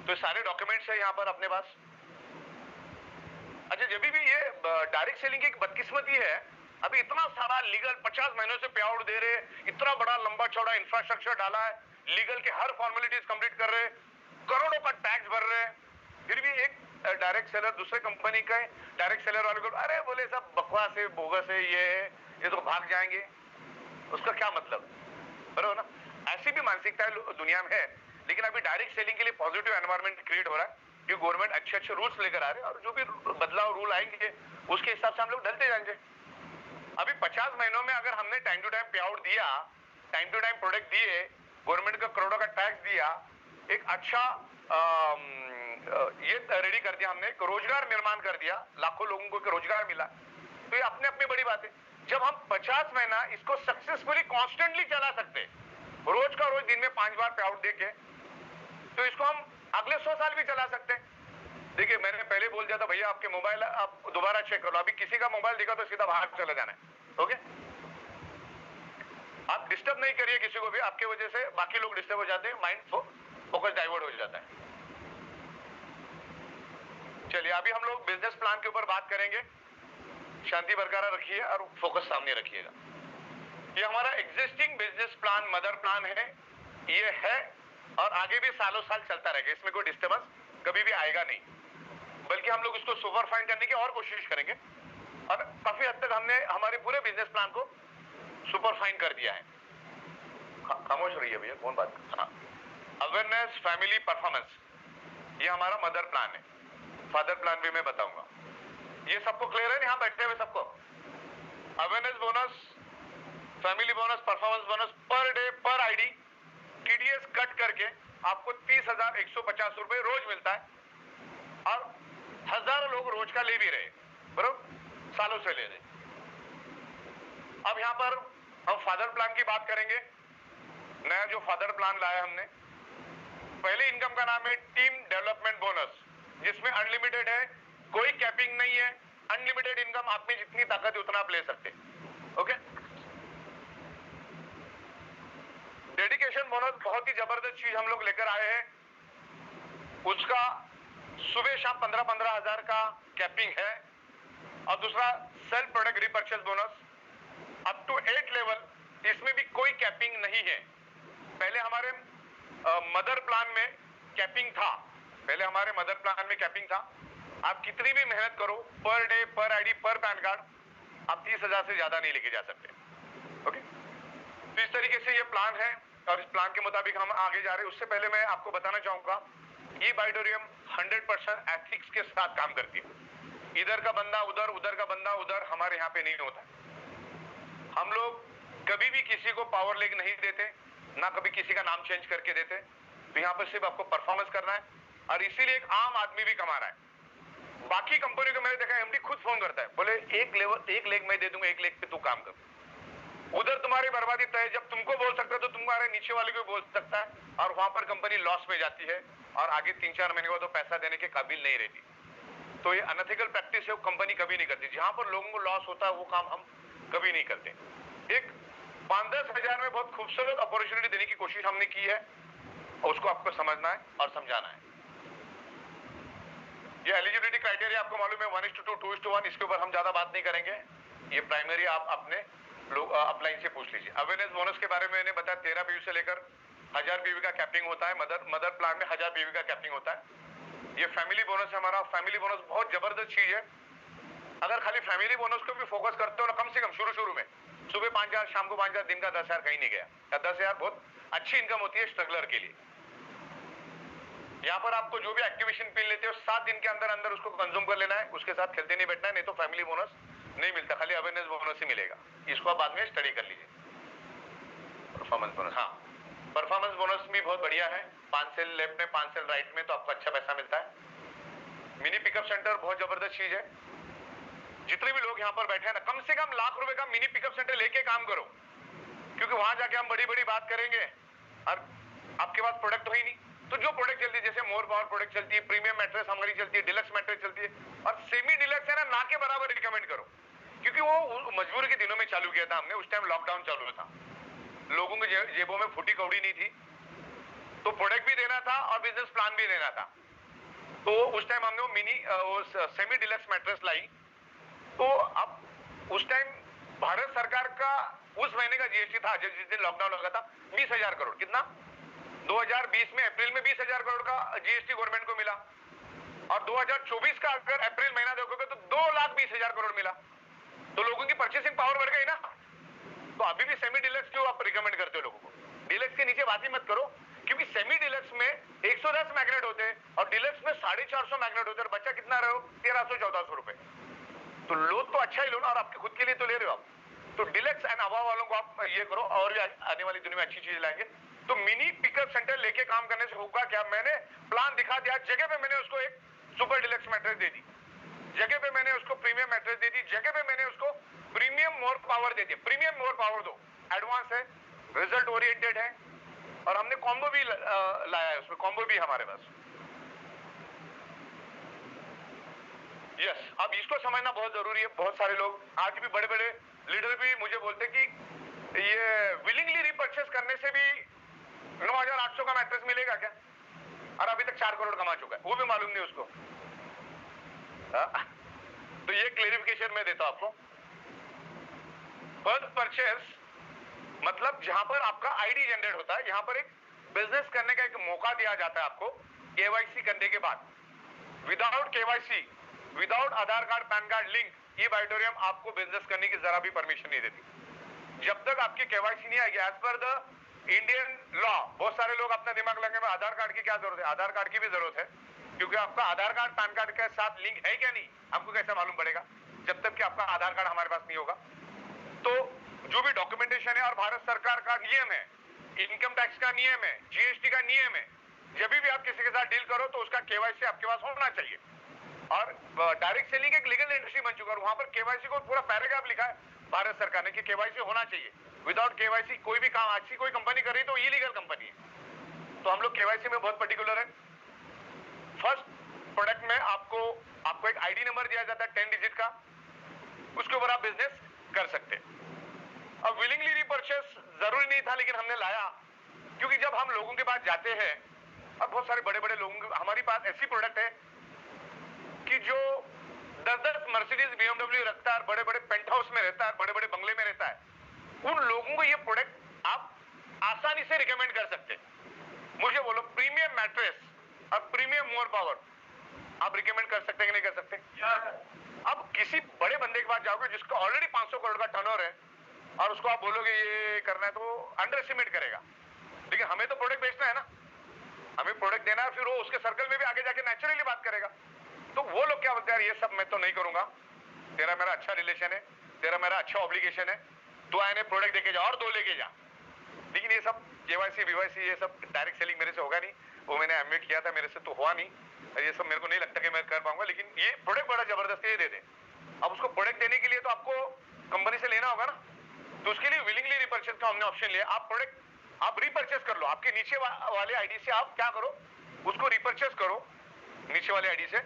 तो सारे डॉक्यूमेंट्स है यहाँ पर अपने पास। अच्छा, जब भी ये डायरेक्ट सेलिंग की एक बदकिस्मती है, अभी इतना सारा लीगल 50 महीनों से पे आउट दे रहे, इतना बड़ा लंबा चौड़ा इंफ्रास्ट्रक्चर डाला है, लीगल के हर फॉर्मेलिटीज कंप्लीट कर रहे, करोड़ों का टैक्स भर रहे, फिर भी एक डायरेक्ट सेलर दूसरे कंपनी का डायरेक्ट सेलर वाले को, अरे बोले सब बकवास है, बोगस है, ये तो भाग जाएंगे, उसका क्या मतलब? बराबर ना? ऐसी भी मानसिकता दुनिया में है, लेकिन अभी डायरेक्ट सेलिंग के लिए पॉजिटिव एनवायरमेंट क्रिएट हो रहा है, क्योंकि गवर्नमेंट अच्छे रूल्स लेकर आ रहे हैं, और जो भी बदलाव रूल आएंगे उसके हिसाब से हम लोग ढलते जाएंगे। अभी 50 महीनों में अगर हमने टाइम टू टाइम पे आउट दिया, टाइम टू टाइम प्रोडक्ट दिए, गवर्नमेंट का करोड़ों का टैक्स दिया, एक अच्छा ये रेडी कर दिया, हमने एक रोजगार निर्माण कर दिया, लाखों लोगों को रोजगार मिला, तो ये अपने अपनी बड़ी बात है। जब हम 50 महीना इसको सक्सेसफुली कॉन्स्टेंटली चला सकते, रोज का रोज दिन में 5 बार पे आउट देके, तो इसको हम अगले 100 साल भी चला सकते हैं। देखिए, मैंने पहले बोल दिया था भैया आपके मोबाइल आप दोबारा चेक कर लो, अभी किसी का मोबाइल देखा तो सीधा बाहर चले जाना है। ओके, आप डिस्टर्ब नहीं करिए किसी को भी, आपके वजह से बाकी लोग डिस्टर्ब हो जाते हैं, माइंड फोकस डाइवर्ट हो जाता है। चलिए अभी हम लोग बिजनेस प्लान के ऊपर बात करेंगे। शांति बरकरार रखिए और फोकस सामने रखिएगा। ये हमारा existing business plan mother plan है, ये है और आगे भी सालों साल चलता रहेगा। इसमें कोई डिस्टर्बेंस कभी भी आएगा नहीं, बल्कि हम लोग इसको सुपर फाइन करने की और कोशिश करेंगे और काफी हद तक हमने हमारे पूरे बिजनेस प्लान को सुपर फाइन कर दिया है। खामोश रहिए भैया, कौन बात कर। हाँ, अवेयरनेस, फैमिली, परफॉर्मेंस, ये हमारा मदर प्लान है। फादर प्लान भी मैं बताऊंगा। ये सबको क्लियर है यहाँ बैठे हुए सबको? Awareness bonus, family bonus, performance bonus per day पर आईडी टीडीएस कट करके आपको 30,150 रुपए रोज मिलता है और हजारों लोग रोज का ले भी रहे, बरोबर, सालों से ले रहे। अब यहां पर हम फादर प्लान की बात करेंगे। नया जो फादर प्लान लाया हमने, पहले इनकम का नाम है टीम डेवलपमेंट बोनस, जिसमें अनलिमिटेड है, कोई कैपिंग नहीं है, अनलिमिटेड इनकम, आप में जितनी ताकत है उतना आप ले सकते हैं। ओके। डेडिकेशन बोनस बहुत ही जबरदस्त चीज हम लोग लेकर आए हैं। उसका सुबह शाम 15-15 हजार का कैपिंग है। और दूसरा self product repurchase bonus up to 8 level, इसमें भी कोई कैपिंग नहीं है। पहले हमारे मदर प्लान में कैपिंग था, पहले हमारे मदर प्लान में कैपिंग था। आप कितनी भी मेहनत करो, पर डे पर आईडी पर पैन कार्ड, आप 30,000 से ज्यादा नहीं लेके जा सकते। ओके, तो इस तरीके से ये प्लान है और इस प्लान के मुताबिक हम आगे जा रहे हैं। उससे पहले मैं आपको बताना चाहूंगा, ये बाइडोरियम 100% एथिक्स के साथ काम करती है। इधर का बंदा उधर, उधर का बंदा उधर, हमारे यहाँ पे नहीं होता। हम लोग कभी भी किसी को पावर लेग नहीं देते, ना कभी किसी का नाम चेंज करके देते। तो यहाँ पर सिर्फ आपको परफॉर्मेंस करना है और इसीलिए एक आम आदमी भी कमा रहा है। बाकी कंपनी को मैंने देखा, एमडी खुद फोन करता है, बोले एक लेग मैं दे दूंगा, 1 लेग पे तू काम कर। उधर तुम्हारी बर्बादी तय। जब तुमको बोल सकता है तो तुम्हारे नीचे वाले को बोल सकता है और वहां पर कंपनी लॉस में जाती है और आगे 3-4 महीने बाद तो पैसा देने के काबिल नहीं रहती। तो ये अनएथिकल प्रैक्टिस है, वो कंपनी कभी नहीं करती। जहां पर लोगों को लॉस होता है वो काम हम कभी नहीं करते। एक 5-10 हजार में बहुत खूबसूरत अपॉर्चुनिटी देने की कोशिश हमने की है और उसको आपको समझना है और समझाना है। ये एलिजिबिलिटी क्राइटेरिया आपको मालूम है, 1:2, 2:1, इसके ऊपर हम ज्यादा बात नहीं करेंगे। ये प्राइमरी आप अपने लोग अपलाइन से पूछ लीजिए। अवेयरनेस बोनस के बारे में मैंने बताया, 13 पीवी से लेकर 1000 पीवी का कैपिंग होता है। मदर प्लान में 1000 पीवी का कैपिंग होता है। ये फैमिली बोनस है हमारा। फैमिली बोनस बहुत जबरदस्त चीज है। अगर खाली फैमिली बोनस को भी फोकस करते हो ना, कम से कम शुरू में सुबह 5,000, शाम को 5,000, दिन का 10,000 कहीं नहीं गया। 10,000 बहुत अच्छी इनकम होती है स्ट्रगलर के लिए। यहाँ पर आपको जो भी एक्टिवेशन पिन लेते हो 7 दिन के अंदर अंदर उसको कंज्यूम कर लेना है, उसके साथ खेलते नहीं बैठना है, नहीं तो फैमिली बोनस नहीं मिलता, खाली अवेयरनेस बोनस ही मिलेगा। इसको आप बाद में स्टडी कर लीजिए। परफॉर्मेंस बोनस, हाँ, परफॉर्मेंस बोनस भी बहुत बढ़िया है। 5 सेल लेफ्ट में 5 सेल राइट में, तो आपको अच्छा पैसा मिलता है। मिनी पिकअप सेंटर बहुत जबरदस्त चीज है। जितने भी लोग यहाँ पर बैठे हैं ना, कम से कम ₹1,00,000 का मिनी पिकअप सेंटर लेके काम करो, क्योंकि वहां जाके हम बड़ी बड़ी बात करेंगे और आपके पास प्रोडक्ट तो ही नहीं। तो जो प्रोडक्ट चलती है, जैसे मोर पावर प्रोडक्ट चलती है, प्रीमियम मैट्रेस हमारी चलती है, डिलक्स मैट्रेस चलती है, और सेमी डिलक्स है ना के बराबर रिकमेंड करो, क्योंकि वो मजबूरी के दिनों में चालू किया था हमने। उस टाइम लॉकडाउन चालू था, लोगों के जेबों में फूटी कौड़ी नहीं थी, तो प्रोडक्ट भी देना था और बिजनेस प्लान भी देना था। तो उस टाइम हमने वो मिनी सेमी डिलक्स मैट्रेस लाई। तो अब उस टाइम भारत सरकार का उस महीने का जीएसटी था, जिस दिन लॉकडाउन लगा था, 20,000 करोड़। कितना? 2020 में अप्रैल में 20,000 करोड़ का जीएसटी गवर्नमेंट को मिला, और 2024 का अगर अप्रैल महीना देखोगे तो 2,20,000 करोड़ मिला। तो लोगों की परचेसिंग पावर बढ़ गई ना। तो अभी भी सेमी डिलक्स क्यों आप रिकमेंड करते हो लोगों को? डिलक्स के नीचे बात ही मत करो, क्योंकि सेमी डिलक्स में 110 मैग्नेट होते हैं और डिलक्स में 450 मैग्नेट होते हैं। बच्चा कितना रहे हो? 1300-1400 रुपए। तो लो तो अच्छा ही लो ना, और आपके खुद के लिए तो ले रहे हो आप। तो डिलक्स एंड अबव वालों को आप ये करो, और भी आने वाली दुनिया में अच्छी चीज लाएंगे। तो मिनी पिकअप सेंटर लेके काम करने से होगा क्या? मैंने प्लान दिखा दिया, जगह पे मैंने उसको एक सुपर डिलक्स मैट्रेस दे दी, जगह पे मैंने उसको प्रीमियम मैट्रेस दे दी, जगह पे मैंने उसको प्रीमियम मोर पावर दे दिया। प्रीमियम मोर पावर दो, एडवांस है, रिजल्ट ओरिएंटेड है, और हमने कॉम्बो भी लाया है, उसमें कॉम्बो भी हमारे पास। यस, अब इसको समझना बहुत जरूरी है। बहुत सारे लोग आज भी, बड़े बड़े लीडर भी मुझे बोलते कि ये विलिंगली रिपर्चेस करने से भी 9,800 का मैट्रेस मिलेगा क्या? और अभी तक 4 करोड़ कमा चुका है, वो भी मालूम नहीं उसको। तो ये क्लेरिफिकेशन मैं देता हूं आपको। बल्क परचेस मतलब जहां पर आपका आईडी जनरेट होता है, यहां पर एक बिजनेस करने का एक मौका दिया जाता है आपको केवाईसी करने के बाद। विदाउट केवाईसी, विदाउट आधार कार्ड, पैन कार्ड लिंक, ये बायोटेरियम आपको बिजनेस करने की जरा भी परमिशन नहीं देती जब तक आपकी केवाईसी नहीं आएगी। As per the Indian law, बहुत सारे लोग अपना दिमाग लगाने में आधार कार्ड की क्या जरूरत है? आधार कार्ड की भी जरूरत है, क्योंकि आपका आधार कार्ड पैन कार्ड के साथ लिंक है क्या नहीं, आपको कैसे मालूम पड़ेगा जब तक कि आपका आधार कार्ड हमारे पास नहीं होगा। तो जो भी डॉक्यूमेंटेशन है, और भारत सरकार का नियम है, इनकम टैक्स का नियम है, जीएसटी का नियम है, जब भी आप किसी के साथ डील करो तो उसका केवाईसी आपके पास होना चाहिए। और डायरेक्ट सेलिंग एक लीगल इंडस्ट्री बन चुका है, वहां पर केवाईसी को पूरा पैराग्राफ लिखा है भारत सरकार ने कि केवाईसी होना चाहिए। विदाउट केवाईसी कोई भी काम अच्छी कोई कंपनी कर रही तो इलीगल कंपनी है। तो हम लोग केवाईसी में बहुत पर्टिकुलर है। फर्स्ट प्रोडक्ट में आपको एक आईडी नंबर दिया जाता है 10 डिजिट का, उसके ऊपर आप बिजनेस कर सकते हैं। अब विलिंगली रिपर्चेस जरूरी नहीं था, लेकिन हमने लाया क्योंकि जब हम लोगों के पास जाते हैं, और बहुत सारे बड़े बड़े लोगों, हमारे पास ऐसी प्रोडक्ट है कि जो 10-10 मर्सिडीज बीएमडब्ल्यू रखता है, बड़े बड़े पेंट हाउस में रहता है, बड़े बड़े बंगले में रहता है, उन लोगों को ये प्रोडक्ट आप आसानी से रिकमेंड कर सकते हैं। मुझे बोलो, प्रीमियम मैट्रेस और प्रीमियम मोर पावर आप रिकमेंड कर सकते हैं कि नहीं कर सकते? अब किसी बड़े बंदे के पास जाओगे जिसका ऑलरेडी 500 करोड़ का टर्नओवर है, और उसको आप बोलोगे ये करना है, तो अंडर एस्टिमेट करेगा। लेकिन हमें तो प्रोडक्ट बेचना है ना, हमें प्रोडक्ट देना है, फिर वो उसके सर्कल में भी आगे जाके नेचुरली बात करेगा। तो वो लोग क्या बोलते हैं, यार ये सब मैं तो नहीं करूंगा, तेरा मेरा अच्छा रिलेशन है, तेरा मेरा अच्छा ऑब्लिगेशन है, तू आने प्रोडक्ट देके जा और 2 लेके जा। लेकिन ये सब केवाईसी बीवाईसी ये सब डायरेक्ट सेलिंग मेरे से होगा नहीं, वो मैंने एमए किया था, मेरे से तो हुआ नहीं, और ये सब मेरे को नहीं लगता कि मैं कर पाऊंगा। लेकिन ये प्रोडक्ट बड़ा जबरदस्ती दे दे। अब उसको प्रोडक्ट देने के लिए तो आपको कंपनी से लेना होगा ना, तो उसके लिए विलिंगली रिपर्चेस का हमने ऑप्शन लिया। आप प्रोडक्ट आप रिपर्चेस कर लो, आपके नीचे वाले आईडी से आप क्या करो, उसको रिपर्चेस करो नीचे वाले आईडी से,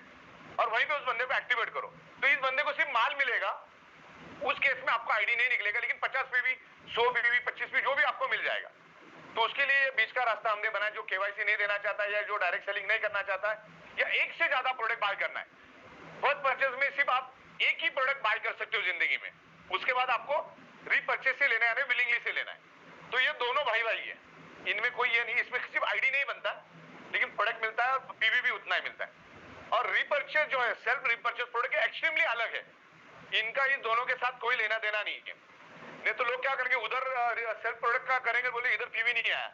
और वहीं पे उस बंदे को एक्टिवेट करो। तो इस बंदे को सिर्फ माल मिलेगा, उस केस में आपको आईडी नहीं निकलेगा, लेकिन 50 पे भी, 100 पे भी, 25 पे जो भी आपको मिल जाएगा। तो उसके लिए बीच का रास्ता हमने बनाया, जो केवाईसी नहीं देना चाहता है, या जो डायरेक्ट सेलिंग नहीं करना चाहता है, या एक से ज्यादा प्रोडक्ट बाय करना है। फर्स्ट परचेज में सिर्फ आप एक ही प्रोडक्ट बाय कर सकते हो जिंदगी में, उसके बाद आपको रीपरचेज से लेना है, विलिंगली से लेना है। तो ये दोनों भाई भाई है, इनमें कोई ये नहीं, इसमें सिर्फ आईडी नहीं बनता, लेकिन प्रोडक्ट मिलता है, और पीवी भी उतना ही मिलता है। और रीपरचेज जो है, सेल्फ रीपरचेज प्रोडक्ट एक्सट्रीमली अलग है, इनका इन दोनों के साथ कोई लेना देना नहीं है। नहीं तो लोग क्या करेंगे, उधर सेल्फ प्रोडक्ट का करेंगे, बोले इधर पीवी नहीं आया,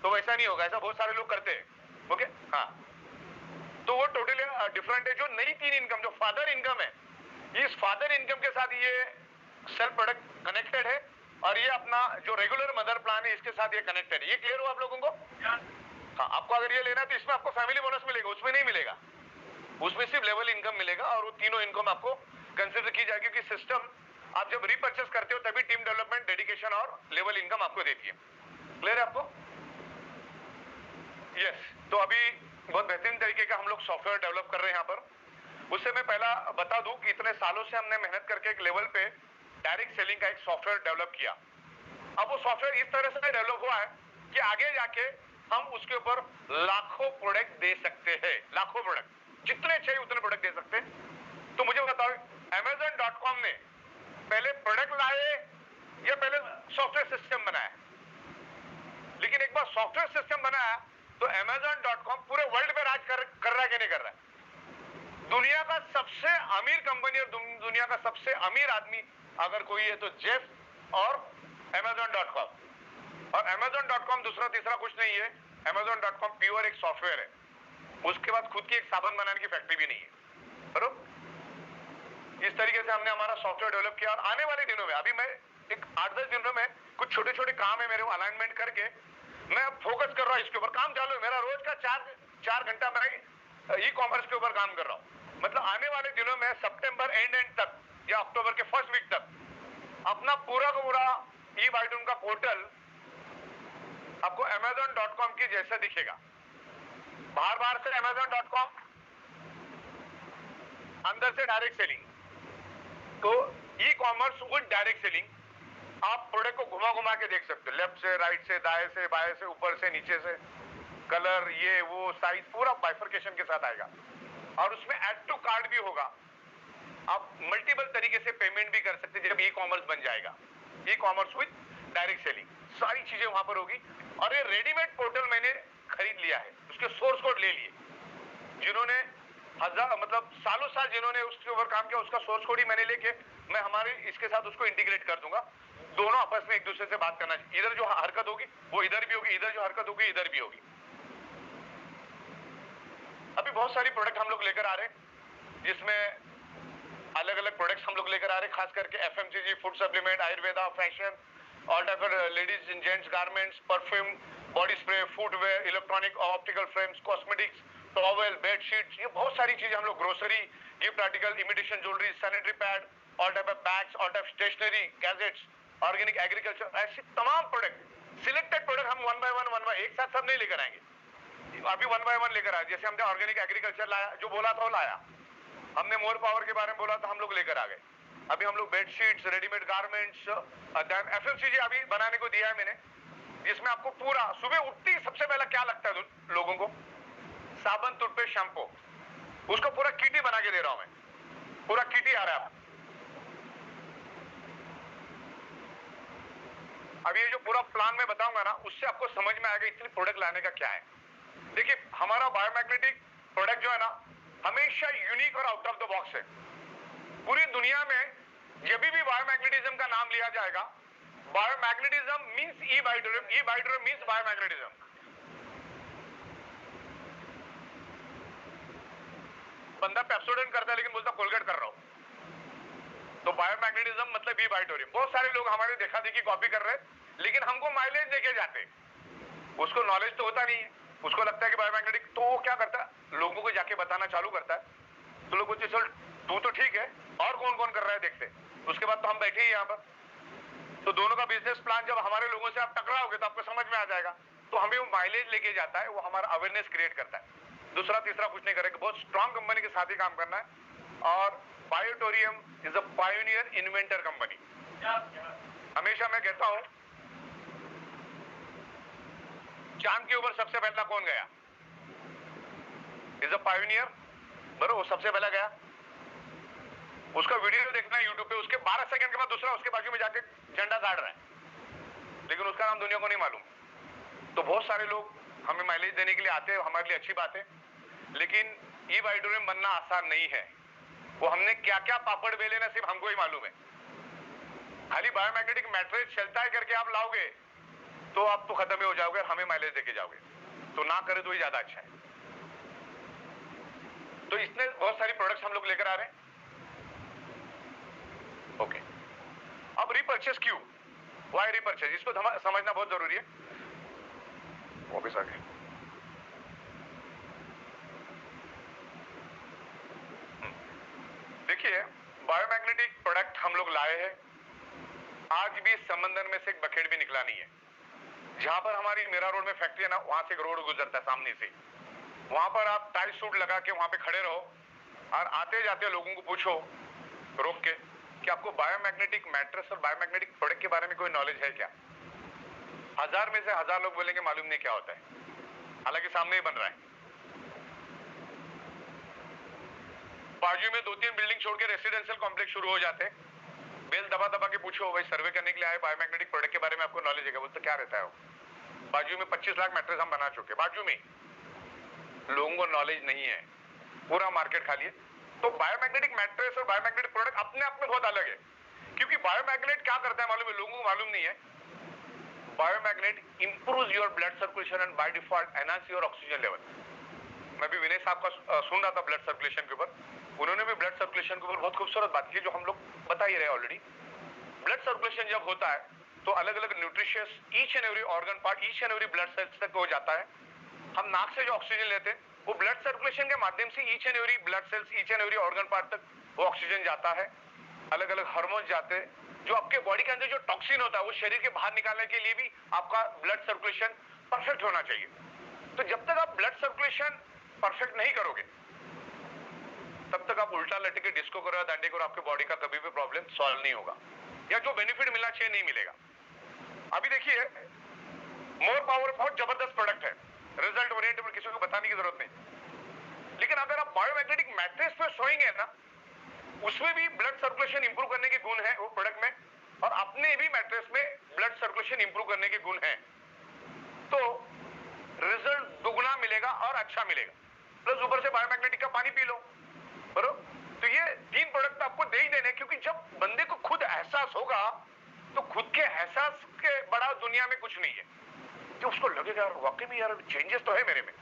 तो वैसा नहीं होगा, ऐसा बहुत सारे लोग करते हैं। ओके, हाँ, तो वो टोटली डिफरेंट है। जो नई 3 इनकम, जो फादर इनकम है, इस फादर इनकम के साथ ये सेल्फ प्रोडक्ट कनेक्टेड है, और ये अपना जो रेगुलर मदर प्लान है इसके साथ ये कनेक्टेड है। ये क्लियर हो आप लोगों को? हाँ, आपको अगर ये लेना है तो इसमें आपको फैमिली बोनस मिलेगा, उसमें नहीं मिलेगा, उसमें सिर्फ लेवल इनकम मिलेगा, और वो तीनों इनकम आपको कंसिडर की जाएगी, क्योंकि सिस्टम आप जब रिपर्चेस करते हो तभी टीम डेवलपमेंट, डेडिकेशन और लेवल इनकम आपको देती है। क्लियर है आपको? यस। तो अभी बहुत बेहतरीन तरीके का हम लोग सॉफ्टवेयर डेवलप कर रहे हैं यहाँ पर। उससे मैं पहला बता दूं कि इतने सालों से हमने मेहनत करके एक लेवल पे डायरेक्ट सेलिंग का एक सॉफ्टवेयर डेवलप किया। अब वो सॉफ्टवेयर इस तरह से डेवलप हुआ है कि आगे जाके हम उसके ऊपर लाखों प्रोडक्ट दे सकते हैं, लाखों प्रोडक्ट, जितने चाहिए उतने प्रोडक्ट दे सकते हैं। तो मुझे बताओ, Amazon.com ने पहले प्रोडक्ट लाए या पहले सॉफ्टवेयर सिस्टम बनाया? लेकिन एक बार सॉफ्टवेयर सिस्टम बनाया तो Amazon.com पूरे वर्ल्ड पे राज कर रहा है कि नहीं कर रहा है? दुनिया का सबसे अमीर कंपनी और दुनिया का सबसे अमीर आदमी अगर कोई है तो जेफ और Amazon.com। और Amazon.com दूसरा तीसरा कुछ नहीं है, Amazon.com प्योर एक सॉफ्टवेयर है। उसके बाद खुद की एक साबुन बनाने की फैक्ट्री भी नहीं है। बरोबर? इस तरीके से हमने हमारा सॉफ्टवेयर डेवलप किया, और आने वाले दिनों में, अभी मैं एक 8-10 दिनों में कुछ छोटे छोटे काम है मेरे को अलाइनमेंट करके मैं फोकस कर रहा हूं, इसके ऊपर काम चालू है मेरा। रोज का 4 घंटा मैं ई कॉमर्स के ऊपर काम कर रहा हूं। मतलब आने वाले दिनों में सितंबर एंड तक या अक्टूबर के फर्स्ट वीक तक अपना पूरा का पूरा ई बाइटून का पोर्टल आपको Amazon.com की जैसा दिखेगा। बाहर बाहर से Amazon.com, अंदर से डायरेक्ट सेलिंग। तो e commerce with direct selling, आप प्रोडक्ट को घुमा घुमा के देख सकते हो, लेफ्ट से, राइट से, दाएं से, बाएं से, ऊपर से, नीचे से, कलर, ये वो, साइज, पूरा बाइफरकेशन के साथ आएगा। और उसमें ऐड टू कार्ड भी होगा। आप मल्टीपल तरीके से पेमेंट भी कर सकते हैं जब ई कॉमर्स बन जाएगा, e commerce with direct selling, सारी चीजें वहां पर होगी। और ये रेडीमेड पोर्टल मैंने खरीद लिया है, उसके सोर्स कोड ले लिए। जिन्होंने मतलब सालों साल जिन्होंने उसके ऊपर काम किया, उसका सोर्स कोड ही मैंने लेके मैं हमारे इसके साथ उसको इंटीग्रेट कर दूंगा। दोनों आपस में एक दूसरे से बात करना चाहिए। इधर जो हरकत होगी वो इधर भी होगी, इधर जो हरकत होगी इधर भी होगी। अभी बहुत सारी प्रोडक्ट हम लोग लेकर आ रहे हैं, जिसमें अलग अलग प्रोडक्ट्स हम लोग लेकर आ रहे हैं, खास करके FMCG, food supplement, Ayurveda, fashion, all type of ladies and gents garments, perfume, body spray, footwear, electronic, optical frames, cosmetics, towel, bedsheets, ये बहुत सारी चीजें हम लोग, grocery, gift article, imitation jewellery, sanitary pad, all type of bags, all type stationery, gadgets, organic agriculture, ऐसे तमाम product, selected product हम one by one एक साथ सब नहीं लेकर आएंगे, अभी वन बाय वन लेकर आए। जैसे हमने ऑर्गेनिक एग्रीकल्चर लाया, जो बोला था वो लाया, हमने मोर पावर के बारे में बोला था, हम लोग लेकर आ गए। अभी हम लोग बेडशीट्स, रेडीमेड गारमेंट्स, एफएमसीजी अभी बनाने को दिया है मैंने, जिसमें आपको पूरा सुबह उठते ही सबसे पहला क्या लगता है लोगों को, साबुन, टूथपेस्ट, शैम्पू, उसको पूरा किटी बना के दे रहा हूं मैं, पूरा किटी आ रहा है। अब ये जो पूरा प्लान मैं बताऊंगा ना, उससे आपको समझ में आएगा इतनी प्रोडक्ट लाने का क्या है। देखिए, हमारा बायोमैग्नेटिक प्रोडक्ट जो है ना, हमेशा यूनिक और आउट ऑफ द बॉक्स है। पूरी दुनिया में जब भी बायोमैग्नेटिज्म का नाम लिया जाएगा, बायोमैग्नेटिज्म मींस ई बायोडोरियम, ई बायोडोरियम मींस बायोमैग्नेटिज्म। बंदा पेप्सोडेंट करता है लेकिन बोलता कोलगेट कर रहा हूं, तो बायोमैग्नेटिज्म मतलब ई बायोडोरियम। बहुत सारे लोग हमारे देखा देखी कॉपी कर रहे हैं, लेकिन हमको माइलेज देके जाते, उसको नॉलेज तो होता नहीं है, उसको लगता है कि बायोमैग्नेटिक, तो वो क्या करता है, लोगों को जाके बताना चालू करता है, तो लोग बोलते चल तू तो ठीक है, और कौन कौन कर रहा है देखते। उसके बाद तो हम बैठे ही यहाँ पर, तो दोनों का बिजनेस प्लान जब हमारे लोगों से आप टकराओगे तो आपको समझ में आ जाएगा। तो हमें वो माइलेज लेके जाता है, वो हमारा अवेयरनेस क्रिएट करता है, दूसरा तीसरा कुछ नहीं करेगा। बहुत स्ट्रांग कंपनी के साथ ही काम करना है। और Biotorium is a pioneer inventor company. हमेशा मैं कहता हूं, चांद के ऊपर सबसे पहला कौन गया, इज अ पायोनियर, बरो वो सबसे पहला गया। उसका वीडियो देखना है यूट्यूब पे, उसके 12 सेकंड के बाद दूसरा उसके बाजू में जाके झंडा गाड़ रहा है, लेकिन उसका नाम दुनिया को नहीं मालूम। तो बहुत सारे लोग हमें माइलेज देने के लिए आते हैं, हमारे लिए अच्छी बात है, लेकिन ई बायोडोरियम बनना आसान नहीं है। वो हमने क्या क्या पापड़ बेले ना सिर्फ हमको ही मालूम है। खाली बायोमैग्नेटिक मैट्रिक्स चलता है करके आप लाओगे तो आप तो खत्म ही हो जाओगे और हमें माइलेज देके जाओगे, तो ना करे तो ही ज्यादा अच्छा है। तो इसमें बहुत सारी प्रोडक्ट्स हम लोग लेकर आ रहे हैं। ओके, अब रीपर्चेस क्यों, वाई रीपर्चेस, इसको समझना बहुत जरूरी है। वापस आ गए। देखिए, बायोमैग्नेटिक प्रोडक्ट हम लोग लाए हैं, आज भी समंदर में से एक बकेट भी निकला नहीं है। जहां पर हमारी मेरा रोड में फैक्ट्री है ना, वहां से एक रोड गुजरता है सामने से, वहां पर आप टाई सूट लगा के वहां पे खड़े रहो और आते जाते लोगों को पूछो रोक के कि आपको बायोमैग्नेटिक मैट्रेस और बायोमैग्नेटिक प्रोडक्ट के बारे में कोई नॉलेज है क्या। 1000 में से 1000 लोग बोलेंगे मालूम नहीं क्या होता है, हालांकि सामने ही बन रहा है। बाजू में 2-3 बिल्डिंग छोड़ के रेसिडेंशियल कॉम्प्लेक्स शुरू हो जाते हैं। बेल दबा दबा के पूछो भाई सर्वे करने के लिए आए, बायोमैग्नेटिक प्रोडक्ट के बारे में आपको नॉलेज है, बोलते क्या रहता है वो। बाजू में 25 लाख मैट्रेस हम बना चुके, बाजू में लोगों को नॉलेज नहीं है, पूरा मार्केट खाली है। तो बायोमैग्नेटिक मैट्रेस और बायोमैग्नेटिक प्रोडक्ट अपने आप में बहुत अलग है, क्योंकि बायोमैग्नेट क्या करता है मालूम है, लोगों को मालूम नहीं है। Biomagnet improves your blood circulation and by default enhance your oxygen level. मैं भी विनय साहब का सुन रहा था ब्लड सर्कुलेशन के ऊपर, उन्होंने भी ब्लड सर्कुलेशन के ऊपर बहुत खूबसूरत बात की, जो हम लोग बता ही रहे ऑलरेडी। ब्लड सर्कुलेशन जब होता है तो अलग अलग nutritious each and every organ part, each and every blood cells तक हो जाता है। हम नाक से जो ऑक्सीजन लेते हैं वो ब्लड सर्कुलेशन के माध्यम से each and every blood cells, each and every organ part तक वो ऑक्सीजन जाता है। अलग अलग हार्मोन जाते हैं, जो आपके बॉडी के अंदर जो टॉक्सिन होता है वो शरीर के बाहर निकालने के लिए भी आपका ब्लड सर्कुलेशन परफेक्ट होना चाहिए। तो जब तक आप ब्लड सर्कुलेशन परफेक्ट नहीं करोगे तब तक आप उल्टा लटके डिस्को करो या दांडी करो, आपके बॉडी का कभी भी प्रॉब्लम सॉल्व नहीं होगा। या जो बेनिफिट मिलना चाहिए नहीं मिलेगा। अभी देखिए, मोर पावर बहुत जबरदस्त प्रोडक्ट है, रिजल्ट ओरिएंटेड, किसी को बताने की जरूरत नहीं। लेकिन अगर आप बायोमैग्नेटिक मैट्रेस पे सोएंगे ना, उसमें भी ब्लड सर्कुलेशन इंप्रूव करने के गुण है वो प्रोडक्ट में, और अपने भी मैट्रेस में ब्लड सर्कुलेशन इंप्रूव करने के गुण है, तो रिजल्ट दुगना मिलेगा और अच्छा मिलेगा। प्लस ऊपर से बायोमैग्नेटिक का पानी पी लो, बरोबर। तो ये 3 प्रोडक्ट आपको दे ही देने, क्योंकि जब बंदे को खुद एहसास होगा तो खुद के एहसास के बड़ा दुनिया में कुछ नहीं है, जो उसको लगेगा यार वाकई में यार चेंजेस तो है मेरे में,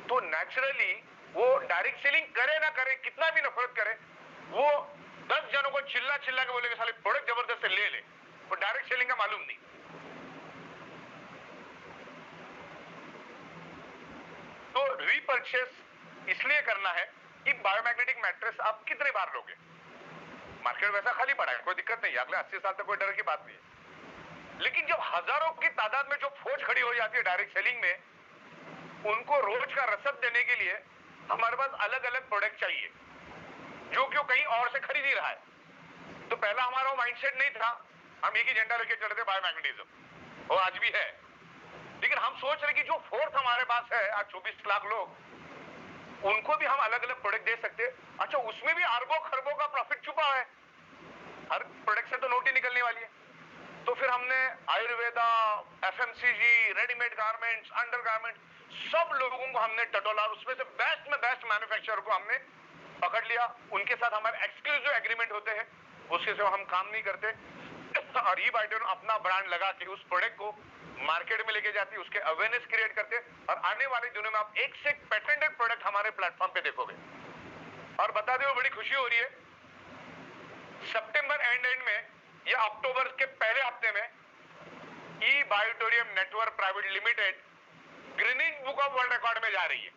तो नेचुरली वो डायरेक्ट सेलिंग करे ना करे, कितना भी नफरत करे, वो 10 जनों को चिल्ला चिल्ला के बोलेगा साले प्रोडक्ट जबरदस्त से ले ले, वो डायरेक्ट सेलिंग का मालूम नहीं। तो रीपर्चेस इसलिए करना है कि बायोमैग्नेटिक मैट्रेस आप कितने बार लोगे, मार्केट वैसा खाली पड़ा है, कोई दिक्कत नहीं है, अगले 80 साल तक कोई डर की बात नहीं है। लेकिन जब हजारों की तादाद में जो फौज खड़ी हो जाती है डायरेक्ट सेलिंग में, उनको रोज का रसद देने के लिए हमारे पास अलग अलग प्रोडक्ट चाहिए, जो कि कहीं और से खरीद ही रहा है। तो पहला हमारा वो माइंडसेट नहीं था, हम एक ही एजेंडा लेके चलते थे, बायोमैग्नेटिज्म, और आज भी है। लेकिन हम सोच रहे कि जो फोर्स हमारे पास है आज 24 लाख लोग, उनको भी हम अलग अलग प्रोडक्ट दे सकते। अच्छा, उसमें भी अरबों खरबों का प्रॉफिट छुपा है, हर प्रोडक्ट से तो नोट ही निकलने वाली है। तो फिर हमने Ayurveda, FMCG, readymade garments, under garment, सब लोगों को हमने टटोला, उसमें से बेस्ट में बेस्ट मैन्युफैक्चरर को हमने पकड़ लिया, उनके साथ हमारे एक्सक्लूसिव एग्रीमेंट होते हैं, उसके सिवा हम काम नहीं करते। और ई बायोटिन अपना ब्रांड लगा के उस प्रोडक्ट को मार्केट में लेके जाती है, उसके अवेयरनेस क्रिएट करते हैं, और आने वाले दिनों में आप एक से एक पेटेंटेड प्रोडक्ट हमारे प्लेटफॉर्म पे देखोगे। और बता दें, बड़ी खुशी हो रही है, सितंबर एंड में या अक्टूबर के पहले हफ्ते में ई Biotorium network private limited Guinness book of world record में जा रही है।